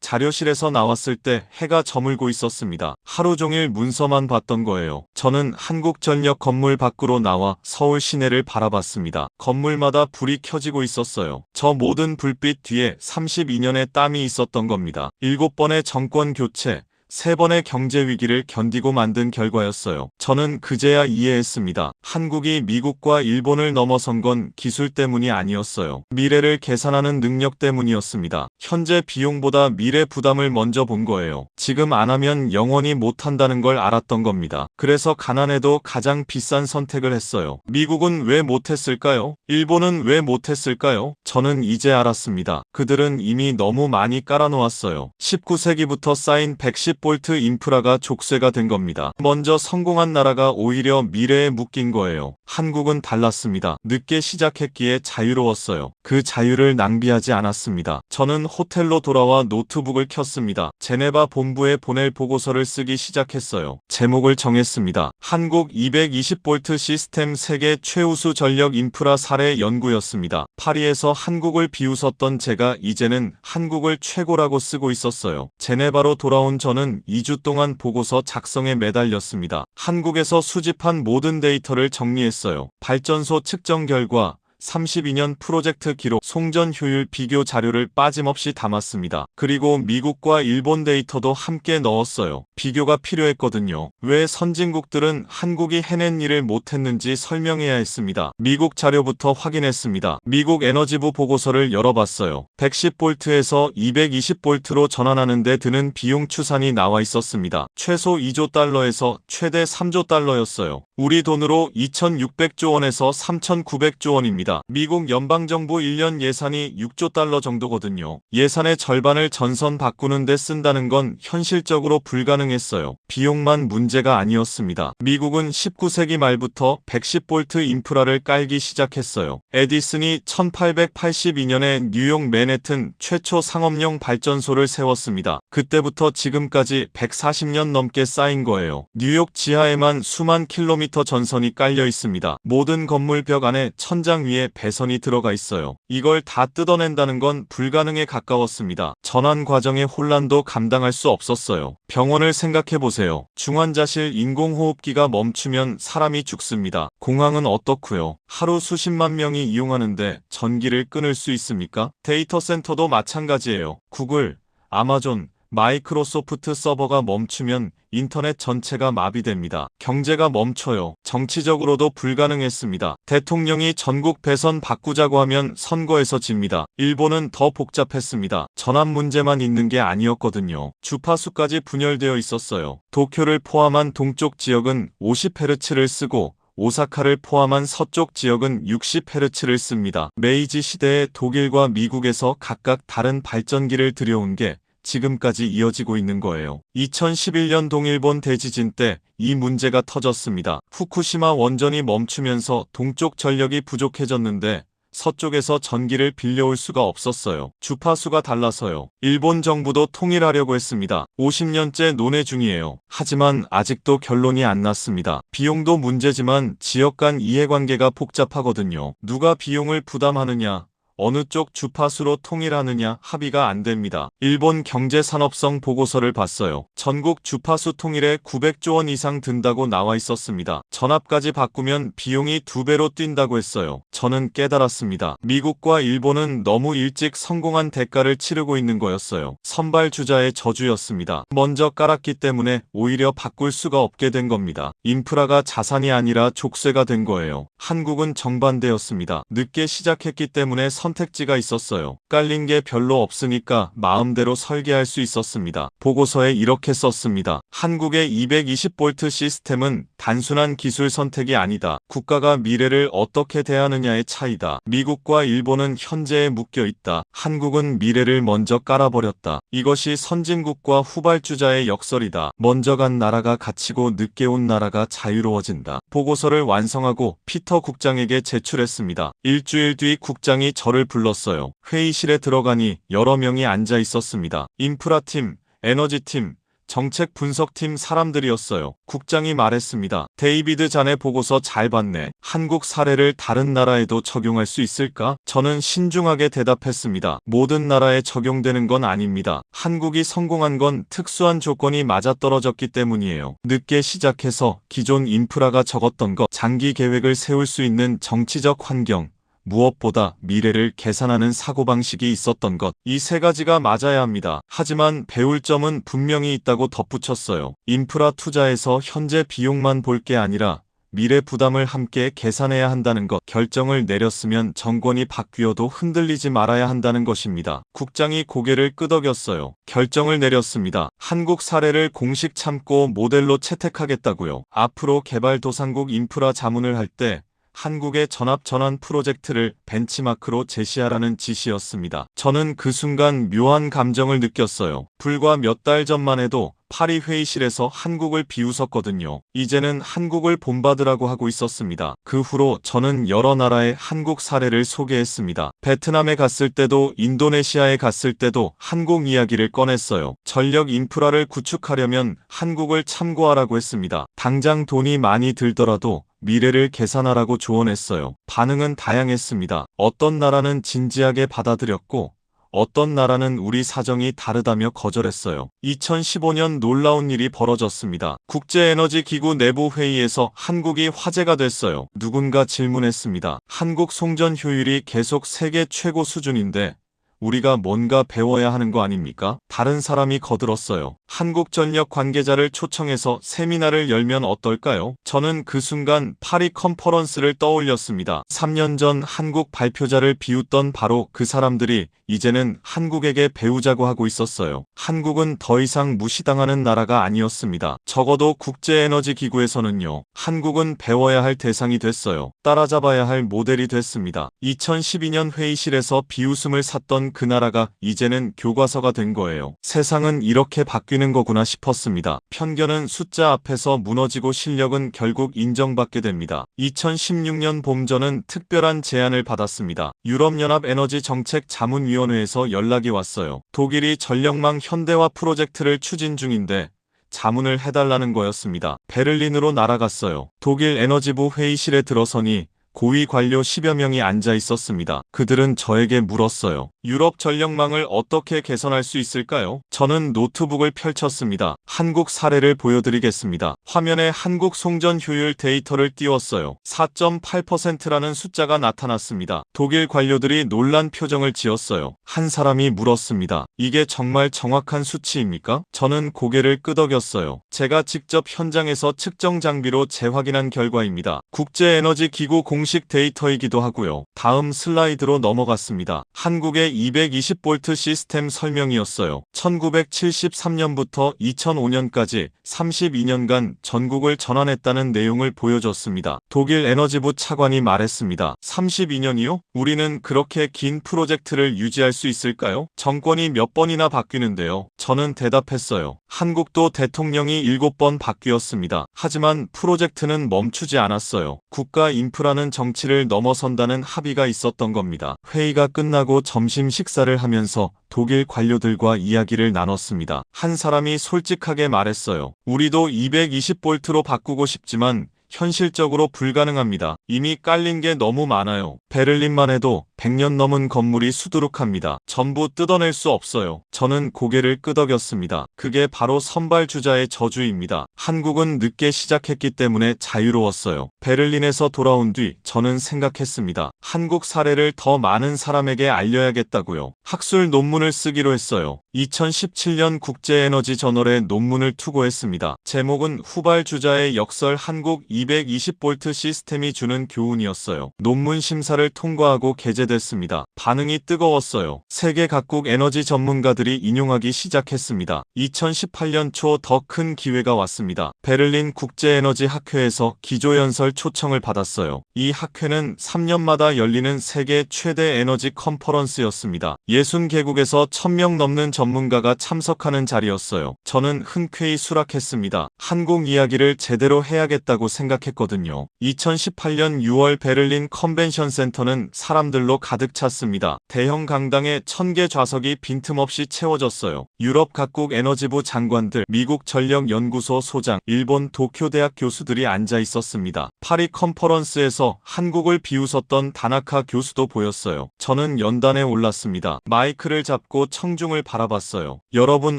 자료실에서 나왔을 때 해가 저물고 있었습니다. 하루 종일 문서만 봤던 거예요. 저는 한국전력 건물 밖으로 나와 서울 시내를 바라봤습니다. 건물마다 불이 켜지고 있었어요. 저 모든 불빛 뒤에 32년의 땀이 있었던 겁니다. 7번의 정권 교체, 3번의 경제 위기를 견디고 만든 결과였어요. 저는 그제야 이해했습니다. 한국이 미국과 일본을 넘어선 건 기술 때문이 아니었어요. 미래를 계산하는 능력 때문이었습니다. 현재 비용보다 미래 부담을 먼저 본 거예요. 지금 안 하면 영원히 못 한다는 걸 알았던 겁니다. 그래서 가난해도 가장 비싼 선택을 했어요. 미국은 왜 못했을까요? 일본은 왜 못했을까요? 저는 이제 알았습니다. 그들은 이미 너무 많이 깔아놓았어요. 19세기부터 쌓인 110V 인프라가 족쇄가 된 겁니다. 먼저 성공한 나라가 오히려 미래에 묶인 거예요. 한국은 달랐습니다. 늦게 시작했기에 자유로웠어요. 그 자유를 낭비하지 않았습니다. 저는 호텔로 돌아와 노트북을 켰습니다. 제네바 본부에 보낼 보고서를 쓰기 시작했어요. 제목을 정했습니다. 한국 220V 시스템 세계 최우수 전력 인프라 사례 연구였습니다. 파리에서 한국을 비웃었던 제가 이제는 한국을 최고라고 쓰고 있었어요. 제네바로 돌아온 저는 2주 동안 보고서 작성에 매달렸습니다. 한국에서 수집한 모든 데이터를 정리했어요. 발전소 측정 결과, 32년 프로젝트 기록, 송전 효율 비교 자료를 빠짐없이 담았습니다. 그리고 미국과 일본 데이터도 함께 넣었어요. 비교가 필요했거든요. 왜 선진국들은 한국이 해낸 일을 못했는지 설명해야 했습니다. 미국 자료부터 확인했습니다. 미국 에너지부 보고서를 열어봤어요. 110볼트에서 220볼트로 전환하는 데 드는 비용 추산이 나와 있었습니다. 최소 2조 달러에서 최대 3조 달러였어요. 우리 돈으로 2,600조 원에서 3,900조 원입니다. 미국 연방정부 1년 예산이 6조 달러 정도거든요. 예산의 절반을 전선 바꾸는 데 쓴다는 건 현실적으로 불가능했어요. 비용만 문제가 아니었습니다. 미국은 19세기 말부터 110볼트 인프라를 깔기 시작했어요. 에디슨이 1882년에 뉴욕 맨해튼 최초 상업용 발전소를 세웠습니다. 그때부터 지금까지 140년 넘게 쌓인 거예요. 뉴욕 지하에만 수만 킬로미터 전선이 깔려 있습니다. 모든 건물 벽 안에 천장 위에 배선이 들어가 있어요. 이걸 다 뜯어낸다는 건 불가능에 가까웠습니다. 전환 과정의 혼란도 감당할 수 없었어요. 병원을 생각해보세요. 중환자실 인공호흡기가 멈추면 사람이 죽습니다. 공항은 어떻고요? 하루 수십만 명이 이용하는데 전기를 끊을 수 있습니까? 데이터 센터도 마찬가지예요. 구글, 아마존, 마이크로소프트 서버가 멈추면 인터넷 전체가 마비됩니다. 경제가 멈춰요. 정치적으로도 불가능했습니다. 대통령이 전국 배선 바꾸자고 하면 선거에서 집니다. 일본은 더 복잡했습니다. 전압 문제만 있는 게 아니었거든요. 주파수까지 분열되어 있었어요. 도쿄를 포함한 동쪽 지역은 50Hz를 쓰고 오사카를 포함한 서쪽 지역은 60Hz를 씁니다. 메이지 시대에 독일과 미국에서 각각 다른 발전기를 들여온 게 지금까지 이어지고 있는 거예요. 2011년 동일본 대지진 때 이 문제가 터졌습니다. 후쿠시마 원전이 멈추면서 동쪽 전력이 부족해졌는데 서쪽에서 전기를 빌려올 수가 없었어요. 주파수가 달라서요. 일본 정부도 통일하려고 했습니다. 50년째 논의 중이에요. 하지만 아직도 결론이 안 났습니다. 비용도 문제지만 지역 간 이해관계가 복잡하거든요. 누가 비용을 부담하느냐, 어느 쪽 주파수로 통일하느냐 합의가 안 됩니다. 일본 경제산업성 보고서를 봤어요. 전국 주파수 통일에 900조 원 이상 든다고 나와 있었습니다. 전압까지 바꾸면 비용이 2배로 뛴다고 했어요. 저는 깨달았습니다. 미국과 일본은 너무 일찍 성공한 대가를 치르고 있는 거였어요. 선발주자의 저주였습니다. 먼저 깔았기 때문에 오히려 바꿀 수가 없게 된 겁니다. 인프라가 자산이 아니라 족쇄가 된 거예요. 한국은 정반대였습니다. 늦게 시작했기 때문에 선택지가 있었어요. 깔린 게 별로 없으니까 마음대로 설계할 수 있었습니다. 보고서에 이렇게 썼습니다. 한국의 220V 시스템은 단순한 기술 선택이 아니다. 국가가 미래를 어떻게 대하느냐의 차이다. 미국과 일본은 현재에 묶여 있다. 한국은 미래를 먼저 깔아버렸다. 이것이 선진국과 후발주자의 역설이다. 먼저 간 나라가 갇히고 늦게 온 나라가 자유로워진다. 보고서를 완성하고 피터 국장에게 제출했습니다. 일주일 뒤 국장이 저를 불렀어요. 회의실에 들어가니 여러 명이 앉아 있었습니다. 인프라팀, 에너지팀, 정책 분석팀 사람들이었어요. 국장이 말했습니다. 데이비드 자네 보고서 잘 봤네. 한국 사례를 다른 나라에도 적용할 수 있을까? 저는 신중하게 대답했습니다. 모든 나라에 적용되는 건 아닙니다. 한국이 성공한 건 특수한 조건이 맞아떨어졌기 때문이에요. 늦게 시작해서 기존 인프라가 적었던 것, 장기 계획을 세울 수 있는 정치적 환경, 무엇보다 미래를 계산하는 사고방식이 있었던 것, 이 세 가지가 맞아야 합니다. 하지만 배울 점은 분명히 있다고 덧붙였어요. 인프라 투자에서 현재 비용만 볼 게 아니라 미래 부담을 함께 계산해야 한다는 것, 결정을 내렸으면 정권이 바뀌어도 흔들리지 말아야 한다는 것입니다. 국장이 고개를 끄덕였어요. 결정을 내렸습니다. 한국 사례를 공식 참고 모델로 채택하겠다고요. 앞으로 개발도상국 인프라 자문을 할 때 한국의 전압 전환 프로젝트를 벤치마크로 제시하라는 지시였습니다. 저는 그 순간 묘한 감정을 느꼈어요. 불과 몇 달 전만 해도 파리 회의실에서 한국을 비웃었거든요. 이제는 한국을 본받으라고 하고 있었습니다. 그 후로 저는 여러 나라의 한국 사례를 소개했습니다. 베트남에 갔을 때도 인도네시아에 갔을 때도 한국 이야기를 꺼냈어요. 전력 인프라를 구축하려면 한국을 참고하라고 했습니다. 당장 돈이 많이 들더라도 미래를 계산하라고 조언했어요. 반응은 다양했습니다. 어떤 나라는 진지하게 받아들였고 어떤 나라는 우리 사정이 다르다며 거절했어요. 2015년 놀라운 일이 벌어졌습니다. 국제에너지기구 내부 회의에서 한국이 화제가 됐어요. 누군가 질문했습니다. 한국 송전 효율이 계속 세계 최고 수준인데 우리가 뭔가 배워야 하는 거 아닙니까? 다른 사람이 거들었어요. 한국전력 관계자를 초청해서 세미나를 열면 어떨까요? 저는 그 순간 파리 컨퍼런스를 떠올렸습니다. 3년 전 한국 발표자를 비웃던 바로 그 사람들이 이제는 한국에게 배우자고 하고 있었어요. 한국은 더 이상 무시당하는 나라가 아니었습니다. 적어도 국제에너지기구에서는요. 한국은 배워야 할 대상이 됐어요. 따라잡아야 할 모델이 됐습니다. 2012년 회의실에서 비웃음을 샀던 그 나라가 이제는 교과서가 된 거예요. 세상은 이렇게 바뀌는 거구나 싶었습니다. 편견은 숫자 앞에서 무너지고 실력은 결국 인정받게 됩니다. 2016년 봄 저는 특별한 제안을 받았습니다. 유럽연합 에너지 정책 자문위원회에서 연락이 왔어요. 독일이 전력망 현대화 프로젝트를 추진 중인데 자문을 해달라는 거였습니다. 베를린으로 날아갔어요. 독일 에너지부 회의실에 들어서니 고위 관료 10여 명이 앉아 있었습니다. 그들은 저에게 물었어요. 유럽 전력망을 어떻게 개선할 수 있을까요? 저는 노트북을 펼쳤습니다. 한국 사례를 보여드리겠습니다. 화면에 한국 송전 효율 데이터를 띄웠어요. 4.8%라는 숫자가 나타났습니다. 독일 관료들이 놀란 표정을 지었어요. 한 사람이 물었습니다. 이게 정말 정확한 수치입니까? 저는 고개를 끄덕였어요. 제가 직접 현장에서 측정 장비로 재확인한 결과입니다. 국제에너지기구 공식 데이터이기도 하고요. 다음 슬라이드로 넘어갔습니다. 한국의 220V 시스템 설명이었어요. 1973년부터 2005년까지 32년간 전국을 전환했다는 내용을 보여줬습니다. 독일 에너지부 차관이 말했습니다. 32년이요? 우리는 그렇게 긴 프로젝트를 유지할 수 있을까요? 정권이 몇 번이나 바뀌는데요. 저는 대답했어요. 한국도 대통령이 7번 바뀌었습니다. 하지만 프로젝트는 멈추지 않았어요. 국가 인프라는 정치를 넘어선다는 합의가 있었던 겁니다. 회의가 끝나고 점심 식사를 하면서 독일 관료들과 이야기를 나눴습니다. 한 사람이 솔직하게 말했어요. 우리도 220V로 바꾸고 싶지만 현실적으로 불가능합니다. 이미 깔린 게 너무 많아요. 베를린만 해도 100년 넘은 건물이 수두룩합니다. 전부 뜯어낼 수 없어요. 저는 고개를 끄덕였습니다. 그게 바로 선발주자의 저주입니다. 한국은 늦게 시작했기 때문에 자유로웠어요. 베를린에서 돌아온 뒤 저는 생각했습니다. 한국 사례를 더 많은 사람에게 알려야겠다고요. 학술 논문을 쓰기로 했어요. 2017년 국제에너지 저널에 논문을 투고했습니다. 제목은 후발주자의 역설 한국 220V 시스템이 주는 교훈이었어요. 논문 심사를 통과하고 게재됐습니다. 반응이 뜨거웠어요. 세계 각국 에너지 전문가들이 인용하기 시작했습니다. 2018년 초 더 큰 기회가 왔습니다. 베를린 국제에너지 학회에서 기조연설 초청을 받았어요. 이 학회는 3년마다 열리는 세계 최대 에너지 컨퍼런스였습니다. 60개국에서 1000명 넘는 전문가가 참석하는 자리였어요. 저는 흔쾌히 수락했습니다. 한국 이야기를 제대로 해야겠다고 생각했거든요. 2018년 6월 베를린 컨벤션 센터는 사람들로 가득 찼습니다. 대형 강당에 1000개 좌석이 빈틈없이 채워졌어요. 유럽 각국 에너지부 장관들, 미국 전력연구소 소장, 일본 도쿄대학 교수들이 앉아 있었습니다. 파리 컨퍼런스에서 한국을 비웃었던 다나카 교수도 보였어요. 저는 연단에 올랐습니다. 마이크를 잡고 청중을 바라봤어요. 여러분,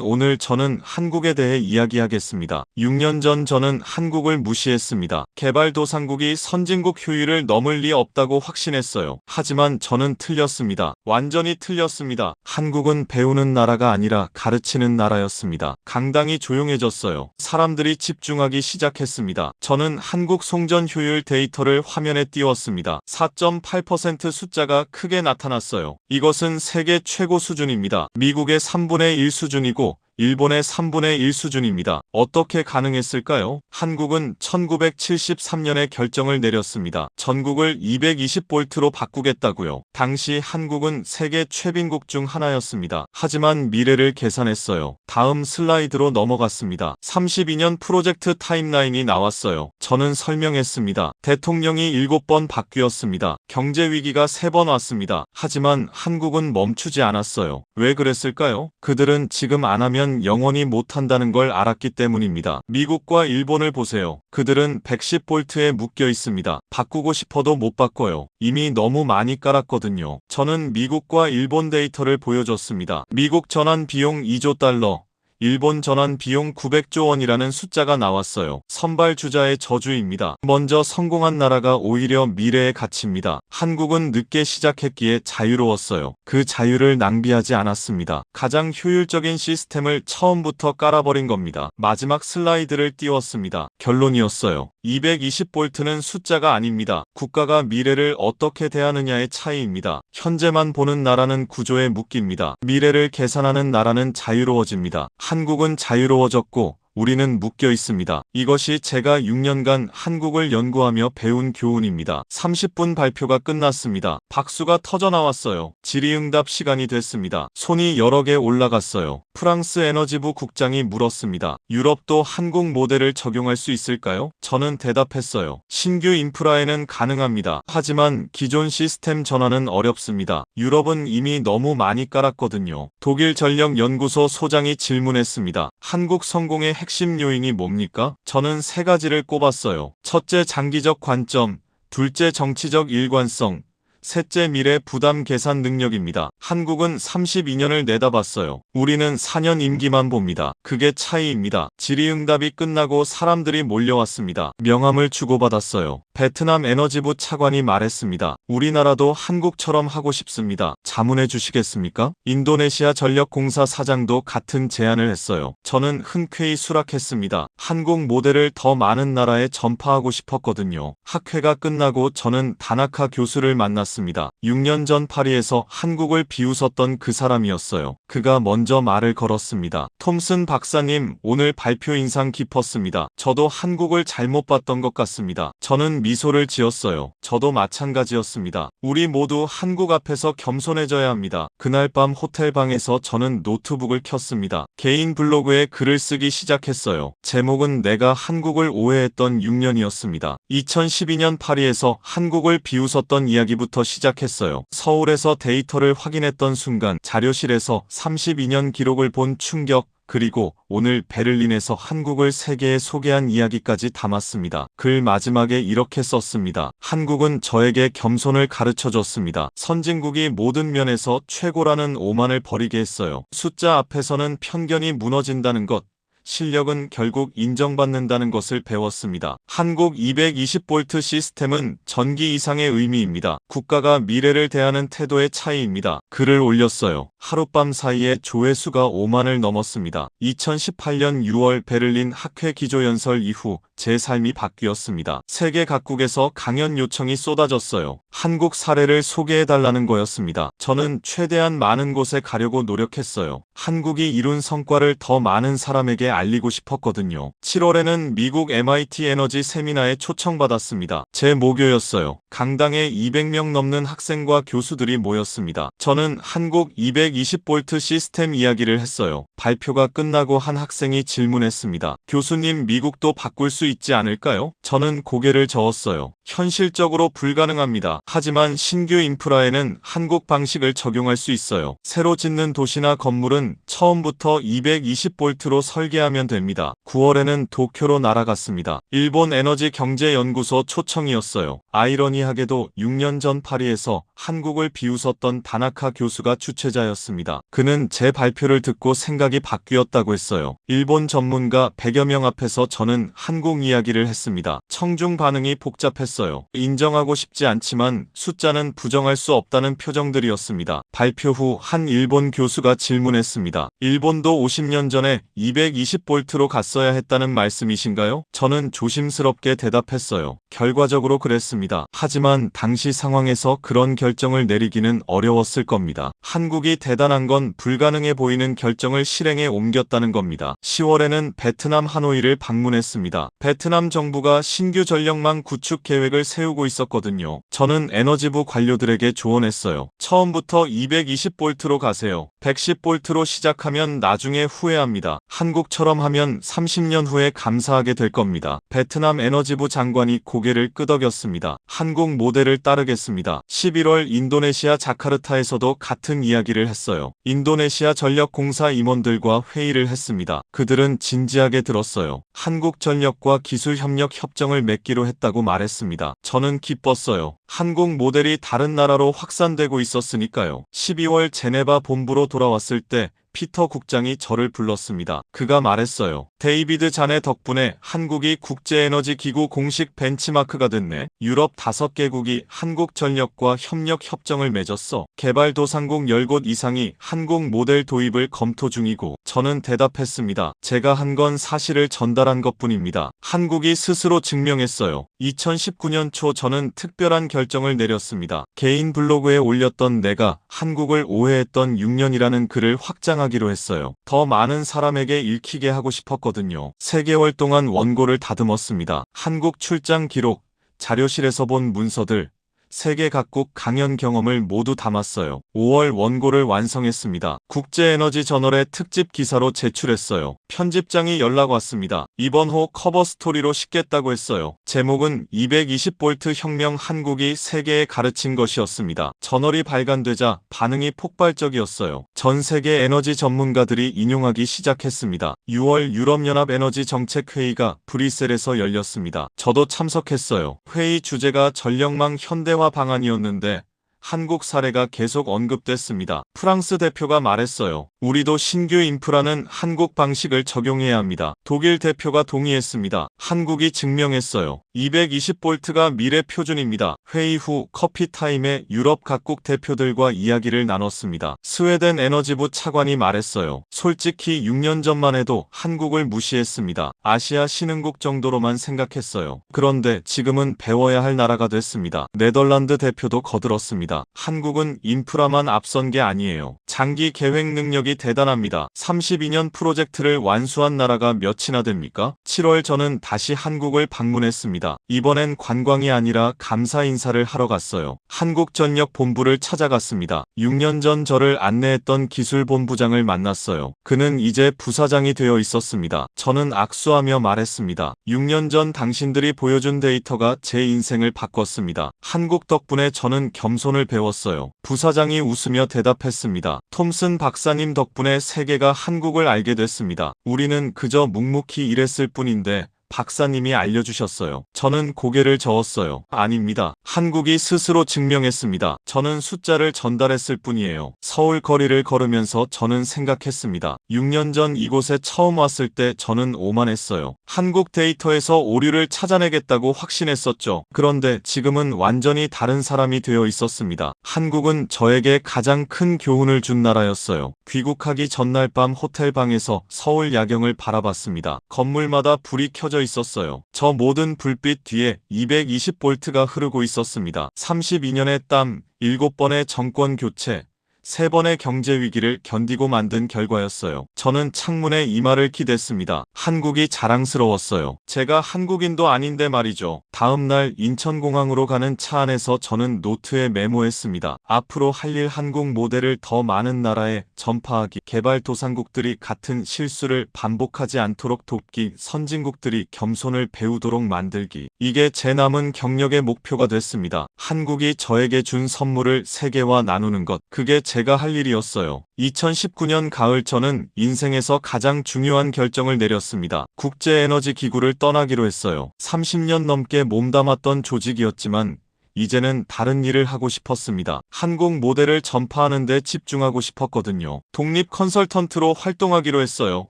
오늘 저는 한국에 대해 이야기하겠습니다. 6년 전 저는 한국을 무시했습니다. 개발도상국이 선진국 효율을 넘을 리 없다고 확신했어요. 하지만 저는 틀렸습니다. 완전히 틀렸습니다. 한국은 배우는 나라가 아니라 가르치는 나라였습니다. 강당이 조용해졌어요. 사람들이 집중하기 시작했습니다. 저는 한국 송전 효율 데이터를 화면에 띄웠습니다. 4.8% 숫자가 크게 나타났어요. 이것은 세계 최고 수준입니다. 미국의 3분의 1 수준이고 일본의 3분의 1 수준입니다. 어떻게 가능했을까요? 한국은 1973년에 결정을 내렸습니다. 전국을 220V로 바꾸겠다고요. 당시 한국은 세계 최빈국 중 하나였습니다. 하지만 미래를 계산했어요. 다음 슬라이드로 넘어갔습니다. 32년 프로젝트 타임라인이 나왔어요. 저는 설명했습니다. 대통령이 7번 바뀌었습니다. 경제 위기가 3번 왔습니다. 하지만 한국은 멈추지 않았어요. 왜 그랬을까요? 그들은 지금 안 하면 시작하면 영원히 못한다는 걸 알았기 때문입니다. 미국과 일본을 보세요. 그들은 110V에 묶여 있습니다. 바꾸고 싶어도 못 바꿔요. 이미 너무 많이 깔았거든요. 저는 미국과 일본 데이터를 보여줬습니다. 미국 전환 비용 2조 달러. 일본 전환 비용 900조 원이라는 숫자가 나왔어요. 선발주자의 저주입니다. 먼저 성공한 나라가 오히려 미래의 가치입니다. 한국은 늦게 시작했기에 자유로웠어요. 그 자유를 낭비하지 않았습니다. 가장 효율적인 시스템을 처음부터 깔아버린 겁니다. 마지막 슬라이드를 띄웠습니다. 결론이었어요. 220V는 숫자가 아닙니다. 국가가 미래를 어떻게 대하느냐의 차이입니다. 현재만 보는 나라는 구조에 묶입니다. 미래를 계산하는 나라는 자유로워집니다. 한국은 자유로워졌고 우리는 묶여 있습니다. 이것이 제가 6년간 한국을 연구하며 배운 교훈입니다. 30분 발표가 끝났습니다. 박수가 터져 나왔어요. 질의응답 시간이 됐습니다. 손이 여러 개 올라갔어요. 프랑스 에너지부 국장이 물었습니다. 유럽도 한국 모델을 적용할 수 있을까요? 저는 대답했어요. 신규 인프라에는 가능합니다. 하지만 기존 시스템 전환은 어렵습니다. 유럽은 이미 너무 많이 깔았거든요. 독일 전력연구소 소장이 질문했습니다. 한국 성공의 핵심 요인이 뭡니까? 저는 세 가지를 꼽았어요. 첫째, 장기적 관점. 둘째, 정치적 일관성. 셋째, 미래 부담 계산 능력입니다. 한국은 32년을 내다봤어요. 우리는 4년 임기만 봅니다. 그게 차이입니다. 질의응답이 끝나고 사람들이 몰려왔습니다. 명함을 주고받았어요. 베트남 에너지부 차관이 말했습니다. 우리나라도 한국처럼 하고 싶습니다. 자문해 주시겠습니까? 인도네시아 전력공사 사장도 같은 제안을 했어요. 저는 흔쾌히 수락했습니다. 한국 모델을 더 많은 나라에 전파하고 싶었거든요. 학회가 끝나고 저는 다나카 교수를 만났습니다. 6년 전 파리에서 한국을 비웃었던 그 사람이었어요. 그가 먼저 말을 걸었습니다. 톰슨 박사님, 오늘 발표 인상 깊었습니다. 저도 한국을 잘못 봤던 것 같습니다. 저는 미소를 지었어요. 저도 마찬가지였습니다. 우리 모두 한국 앞에서 겸손해져야 합니다. 그날 밤 호텔방에서 저는 노트북을 켰습니다. 개인 블로그에 글을 쓰기 시작했어요. 제목은 내가 한국을 오해했던 6년이었습니다. 2012년 파리에서 한국을 비웃었던 이야기부터 시작했어요. 서울에서 데이터를 확인했던 순간 자료실에서 32년 기록을 본 충격, 그리고 오늘 베를린에서 한국을 세계에 소개한 이야기까지 담았습니다. 글 마지막에 이렇게 썼습니다. 한국은 저에게 겸손을 가르쳐줬습니다. 선진국이 모든 면에서 최고라는 오만을 버리게 했어요. 숫자 앞에서는 편견이 무너진다는 것, 실력은 결국 인정받는다는 것을 배웠습니다. 한국 220V 시스템은 전기 이상의 의미입니다. 국가가 미래를 대하는 태도의 차이입니다. 글을 올렸어요. 하룻밤 사이에 조회수가 5만을 넘었습니다. 2018년 6월 베를린 학회 기조연설 이후 제 삶이 바뀌었습니다. 세계 각국에서 강연 요청이 쏟아졌어요. 한국 사례를 소개해달라는 거였습니다. 저는 최대한 많은 곳에 가려고 노력했어요. 한국이 이룬 성과를 더 많은 사람에게 알리고 싶었거든요. 7월에는 미국 MIT 에너지 세미나에 초청받았습니다. 제 모교였어요. 강당에 200명 넘는 학생과 교수들이 모였습니다. 저는 한국 220V 시스템 이야기를 했어요. 발표가 끝나고 한 학생이 질문했습니다. 교수님, 미국도 바꿀 수 있지 않을까요? 저는 고개를 저었어요. 현실적으로 불가능합니다. 하지만 신규 인프라에는 한국 방식을 적용할 수 있어요. 새로 짓는 도시나 건물은 처음부터 220V로 설계하면 됩니다. 9월에는 도쿄로 날아갔습니다. 일본 에너지 경제연구소 초청이었어요. 아이러니하게도 6년 전 파리에서 한국을 비웃었던 다나카 교수가 주최자였습니다. 그는 제 발표를 듣고 생각이 바뀌었다고 했어요. 일본 전문가 100여 명 앞에서 저는 한국 이야기를 했습니다. 청중 반응이 복잡했어요. 인정하고 싶지 않지만 숫자는 부정할 수 없다는 표정들이었습니다. 발표 후 한 일본 교수가 질문했습니다. 일본도 50년 전에 220V로 갔어야 했다는 말씀이신가요? 저는 조심스럽게 대답했어요. 결과적으로 그랬습니다. 하지만 당시 상황에서 그런 결정을 내리기는 어려웠을 겁니다. 한국이 대단한 건 불가능해 보이는 결정을 실행에 옮겼다는 겁니다. 10월에는 베트남 하노이를 방문했습니다. 베트남 정부가 신규 전력망 구축 계획을 세우고 있었거든요. 저는 에너지부 관료들에게 조언했어요. 처음부터 220볼트로 가세요. 110볼트로 시작하면 나중에 후회합니다. 한국처럼 하면 30년 후에 감사하게 될 겁니다. 베트남 에너지부 장관이 고개를 끄덕였습니다. 한국 모델을 따르겠습니다. 11월 인도네시아 자카르타에서도 같은 이야기를 했어요. 인도네시아 전력공사 임원들과 회의를 했습니다. 그들은 진지하게 들었어요. 한국전력과 기술협력 협정을 맺기로 했다고 말했습니다. 저는 기뻤어요. 한국 모델이 다른 나라로 확산되고 있었으니까요. 12월 제네바 본부로 돌아왔을 때 피터 국장이 저를 불렀습니다. 그가 말했어요. 데이비드 자네 덕분에 한국이 국제에너지기구 공식 벤치마크가 됐네. 유럽 5개국이 한국전력과 협력 협정을 맺었어. 개발도상국 10곳 이상이 한국 모델 도입을 검토 중이고 저는 대답했습니다. 제가 한 건 사실을 전달한 것뿐입니다. 한국이 스스로 증명했어요. 2019년 초 저는 특별한 결정을 내렸습니다. 개인 블로그에 올렸던 내가 한국을 오해했던 6년이라는 글을 확장하기로 했어요. 더 많은 사람에게 읽히게 하고 싶었거든요. 3개월 동안 원고를 다듬었습니다. 한국 출장 기록, 자료실에서 본 문서들, 세계 각국 강연 경험을 모두 담았어요. 5월 원고를 완성했습니다. 국제에너지저널의 특집 기사로 제출했어요. 편집장이 연락 왔습니다. 이번 호 커버 스토리로 싣겠다고 했어요. 제목은 220볼트 혁명 한국이 세계에 가르친 것이었습니다. 저널이 발간되자 반응이 폭발적이었어요. 전 세계 에너지 전문가들이 인용하기 시작했습니다. 6월 유럽연합 에너지 정책회의가 브뤼셀에서 열렸습니다. 저도 참석했어요. 회의 주제가 전력망 현대화 방안이었는데 한국 사례가 계속 언급됐습니다. 프랑스 대표가 말했어요. 우리도 신규 인프라는 한국 방식을 적용해야 합니다. 독일 대표가 동의했습니다. 한국이 증명했어요. 220볼트가 미래 표준입니다. 회의 후 커피타임에 유럽 각국 대표들과 이야기를 나눴습니다. 스웨덴 에너지부 차관이 말했어요. 솔직히 6년 전만 해도 한국을 무시했습니다. 아시아 신흥국 정도로만 생각했어요. 그런데 지금은 배워야 할 나라가 됐습니다. 네덜란드 대표도 거들었습니다. 한국은 인프라만 앞선 게 아니에요. 장기 계획 능력이 대단합니다. 32년 프로젝트를 완수한 나라가 몇이나 됩니까? 7월 저는 다시 한국을 방문했습니다. 이번엔 관광이 아니라 감사 인사를 하러 갔어요. 한국전력 본부를 찾아갔습니다. 6년 전 저를 안내했던 기술본부장을 만났어요. 그는 이제 부사장이 되어 있었습니다. 저는 악수하며 말했습니다. 6년 전 당신들이 보여준 데이터가 제 인생을 바꿨습니다. 한국 덕분에 저는 겸손을 배웠어요. 부사장이 웃으며 대답했습니다. 톰슨 박사님 덕분에 세계가 한국을 알게 됐습니다. 우리는 그저 묵묵히 일했을 뿐인데 박사님이 알려주셨어요. 저는 고개를 저었어요. 아닙니다. 한국이 스스로 증명했습니다. 저는 숫자를 전달했을 뿐이에요. 서울 거리를 걸으면서 저는 생각했습니다. 6년 전 이곳에 처음 왔을 때 저는 오만했어요. 한국 데이터에서 오류를 찾아내겠다고 확신했었죠. 그런데 지금은 완전히 다른 사람이 되어 있었습니다. 한국은 저에게 가장 큰 교훈을 준 나라였어요. 귀국하기 전날 밤 호텔 방에서 서울 야경을 바라봤습니다. 건물마다 불이 켜져 있었어요. 저 모든 불빛 뒤에 220볼트가 흐르고 있었습니다. 32년의 땀, 7번의 정권 교체, 3번의 경제 위기를 견디고 만든 결과였어요. 저는 창문에 이마를 기댔습니다. 한국이 자랑스러웠어요. 제가 한국인도 아닌데 말이죠. 다음 날 인천공항으로 가는 차 안에서 저는 노트에 메모했습니다. 앞으로 할 일 한국 모델을 더 많은 나라에 전파하기, 개발도상국들이 같은 실수를 반복하지 않도록 돕기, 선진국들이 겸손을 배우도록 만들기. 이게 제 남은 경력의 목표가 됐습니다. 한국이 저에게 준 선물을 세계와 나누는 것. 그게 제가 할 일이었어요. 2019년 가을 저는 인생에서 가장 중요한 결정을 내렸습니다. 국제에너지기구를 떠나기로 했어요. 30년 넘게 몸담았던 조직이었지만 이제는 다른 일을 하고 싶었습니다. 한국 모델을 전파하는 데 집중하고 싶었거든요. 독립 컨설턴트로 활동하기로 했어요.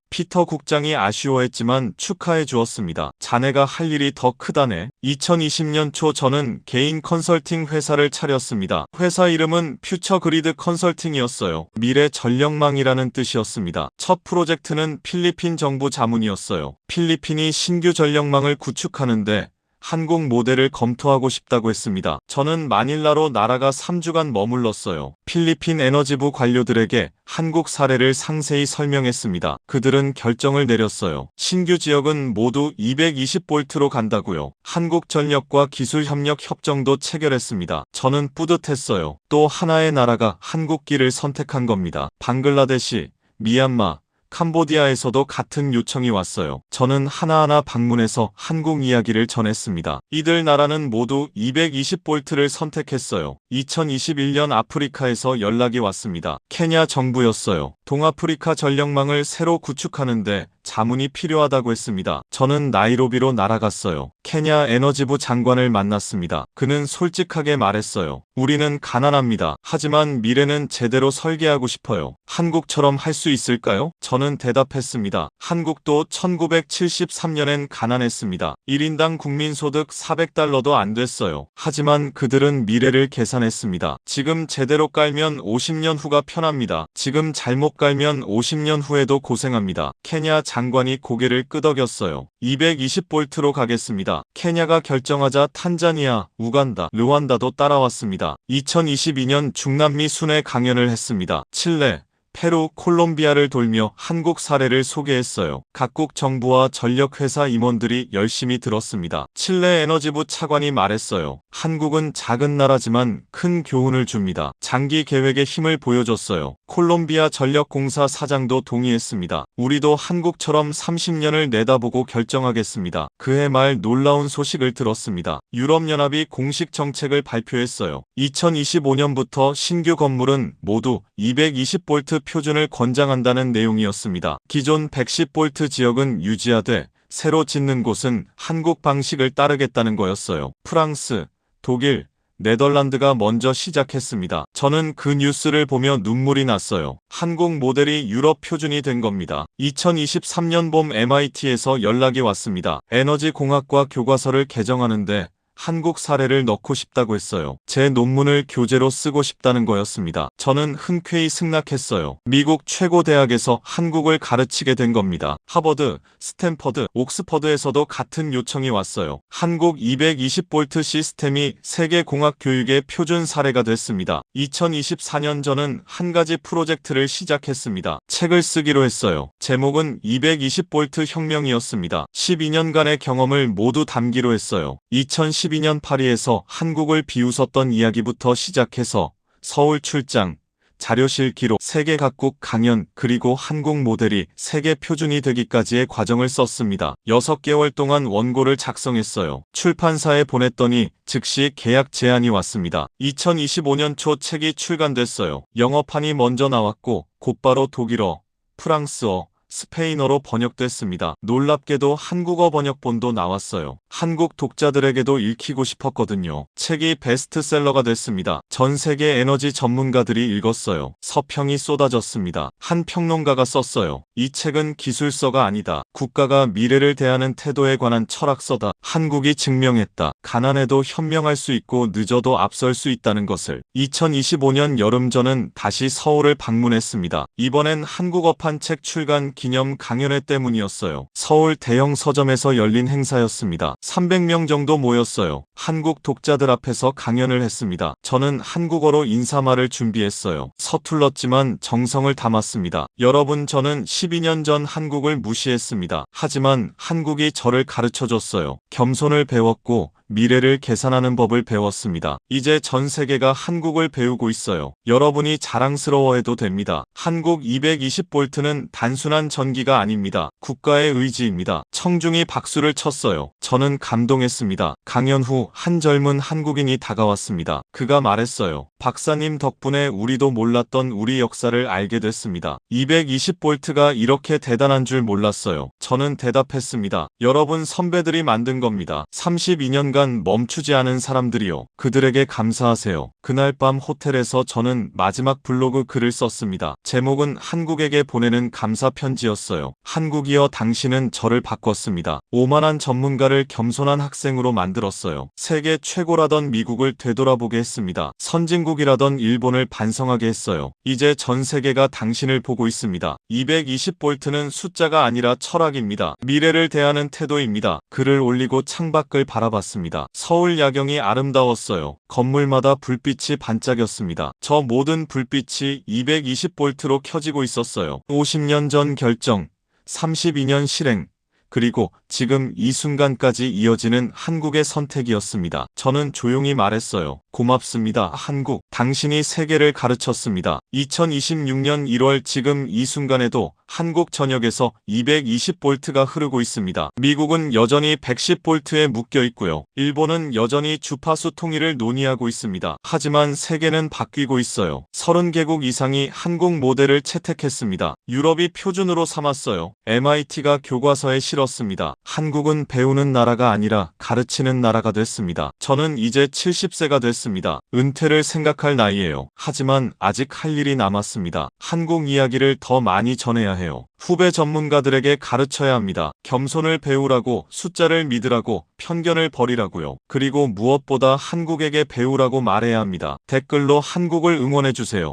피터 국장이 아쉬워했지만 축하해 주었습니다. 자네가 할 일이 더 크다네. 2020년 초 저는 개인 컨설팅 회사를 차렸습니다. 회사 이름은 퓨처 그리드 컨설팅이었어요. 미래 전력망이라는 뜻이었습니다. 첫 프로젝트는 필리핀 정부 자문이었어요. 필리핀이 신규 전력망을 구축하는데 한국 모델을 검토하고 싶다고 했습니다. 저는 마닐라로 날아가 3주간 머물렀어요. 필리핀 에너지부 관료들에게 한국 사례를 상세히 설명했습니다. 그들은 결정을 내렸어요. 신규 지역은 모두 220볼트로 간다고요. 한국전력과 기술협력 협정도 체결했습니다. 저는 뿌듯했어요. 또 하나의 나라가 한국길을 선택한 겁니다. 방글라데시, 미얀마, 캄보디아에서도 같은 요청이 왔어요. 저는 하나하나 방문해서 한국 이야기를 전했습니다. 이들 나라는 모두 220볼트를 선택했어요. 2021년 아프리카에서 연락이 왔습니다. 케냐 정부였어요. 동아프리카 전력망을 새로 구축하는데 자문이 필요하다고 했습니다. 저는 나이로비로 날아갔어요. 케냐 에너지부 장관을 만났습니다. 그는 솔직하게 말했어요. 우리는 가난합니다. 하지만 미래는 제대로 설계하고 싶어요. 한국처럼 할 수 있을까요? 저는 대답했습니다. 한국도 1973년엔 가난했습니다. 1인당 국민소득 400달러도 안 됐어요. 하지만 그들은 미래를 계산했습니다. 지금 제대로 깔면 50년 후가 편합니다. 지금 잘못 깔면 50년 후에도 고생합니다. 케냐 장관이 고개를 끄덕였어요. 220볼트로 가겠습니다. 케냐가 결정하자 탄자니아, 우간다, 르완다도 따라왔습니다. 2022년 중남미 순회 강연을 했습니다. 칠레, 페루, 콜롬비아를 돌며 한국 사례를 소개했어요. 각국 정부와 전력회사 임원들이 열심히 들었습니다. 칠레 에너지부 차관이 말했어요. 한국은 작은 나라지만 큰 교훈을 줍니다. 장기 계획의 힘을 보여줬어요. 콜롬비아 전력공사 사장도 동의했습니다. 우리도 한국처럼 30년을 내다보고 결정하겠습니다. 그해 말 놀라운 소식을 들었습니다. 유럽연합이 공식 정책을 발표했어요. 2025년부터 신규 건물은 모두 220볼트 표준을 권장한다는 내용이었습니다. 기존 110볼트 지역은 유지하되 새로 짓는 곳은 한국 방식을 따르겠다는 거였어요. 프랑스, 독일, 네덜란드가 먼저 시작했습니다. 저는 그 뉴스를 보며 눈물이 났어요. 한국 모델이 유럽 표준이 된 겁니다. 2023년 봄 MIT에서 연락이 왔습니다. 에너지 공학과 교과서를 개정하는데 한국 사례를 넣고 싶다고 했어요. 제 논문을 교재로 쓰고 싶다는 거였습니다. 저는 흔쾌히 승낙했어요. 미국 최고 대학에서 한국을 가르치게 된 겁니다. 하버드, 스탠퍼드, 옥스퍼드에서도 같은 요청이 왔어요. 한국 220볼트 시스템이 세계 공학 교육의 표준 사례가 됐습니다. 2024년 저는 한 가지 프로젝트를 시작했습니다. 책을 쓰기로 했어요. 제목은 220볼트 혁명이었습니다. 12년간의 경험을 모두 담기로 했어요. 2012년 파리에서 한국을 비웃었던 이야기부터 시작해서 서울 출장, 자료실 기록, 세계 각국 강연, 그리고 한국 모델이 세계 표준이 되기까지의 과정을 썼습니다. 6개월 동안 원고를 작성했어요. 출판사에 보냈더니 즉시 계약 제안이 왔습니다. 2025년 초 책이 출간됐어요. 영어판이 먼저 나왔고 곧바로 독일어, 프랑스어, 스페인어로 번역됐습니다. 놀랍게도 한국어 번역본도 나왔어요. 한국 독자들에게도 읽히고 싶었거든요. 책이 베스트셀러가 됐습니다. 전 세계 에너지 전문가들이 읽었어요. 서평이 쏟아졌습니다. 한 평론가가 썼어요. 이 책은 기술서가 아니다. 국가가 미래를 대하는 태도에 관한 철학서다. 한국이 증명했다. 가난해도 현명할 수 있고 늦어도 앞설 수 있다는 것을. 2025년 여름 저는 다시 서울을 방문했습니다. 이번엔 한국어판 책 출간 기념 강연회 때문이었어요. 서울 대형 서점에서 열린 행사였습니다. 300명 정도 모였어요. 한국 독자들 앞에서 강연을 했습니다. 저는 한국어로 인사말을 준비했어요. 서툴렀지만 정성을 담았습니다. 여러분, 저는 12년 전 한국을 무시했습니다. 하지만 한국이 저를 가르쳐줬어요. 겸손을 배웠고 미래를 계산하는 법을 배웠습니다. 이제 전 세계가 한국을 배우고 있어요. 여러분이 자랑스러워해도 됩니다. 한국 220볼트는 단순한 전기가 아닙니다. 국가의 의지입니다. 청중이 박수를 쳤어요. 저는 감동했습니다. 강연 후 한 젊은 한국인이 다가왔습니다. 그가 말했어요. 박사님 덕분에 우리도 몰랐던 우리 역사를 알게 됐습니다. 220볼트가 이렇게 대단한 줄 몰랐어요. 저는 대답했습니다. 여러분 선배들이 만든 겁니다. 32년 순간 멈추지 않은 사람들이요. 그들에게 감사하세요. 그날 밤 호텔에서 저는 마지막 블로그 글을 썼습니다. 제목은 한국에게 보내는 감사 편지였어요. 한국이여 당신은 저를 바꿨습니다. 오만한 전문가를 겸손한 학생으로 만들었어요. 세계 최고라던 미국을 되돌아보게 했습니다. 선진국이라던 일본을 반성하게 했어요. 이제 전 세계가 당신을 보고 있습니다. 220볼트는 숫자가 아니라 철학입니다. 미래를 대하는 태도입니다. 글을 올리고 창밖을 바라봤습니다. 서울 야경이 아름다웠어요. 건물마다 불빛이 반짝였습니다. 저 모든 불빛이 220볼트로 켜지고 있었어요. 50년 전 결정, 32년 실행, 그리고 지금 이 순간까지 이어지는 한국의 선택이었습니다. 저는 조용히 말했어요. 고맙습니다, 한국. 당신이 세계를 가르쳤습니다. 2026년 1월 지금 이 순간에도 한국 전역에서 220볼트가 흐르고 있습니다. 미국은 여전히 110볼트에 묶여 있고요. 일본은 여전히 주파수 통일을 논의하고 있습니다. 하지만 세계는 바뀌고 있어요. 30개국 이상이 한국 모델을 채택했습니다. 유럽이 표준으로 삼았어요. MIT가 교과서에 실었습니다. 한국은 배우는 나라가 아니라 가르치는 나라가 됐습니다. 저는 이제 70세가 됐습니다. 은퇴를 생각할 나이예요. 하지만 아직 할 일이 남았습니다. 한국 이야기를 더 많이 전해야 해요. 후배 전문가들에게 가르쳐야 합니다. 겸손을 배우라고, 숫자를 믿으라고, 편견을 버리라고요. 그리고 무엇보다 한국에게 배우라고 말해야 합니다. 댓글로 한국을 응원해주세요.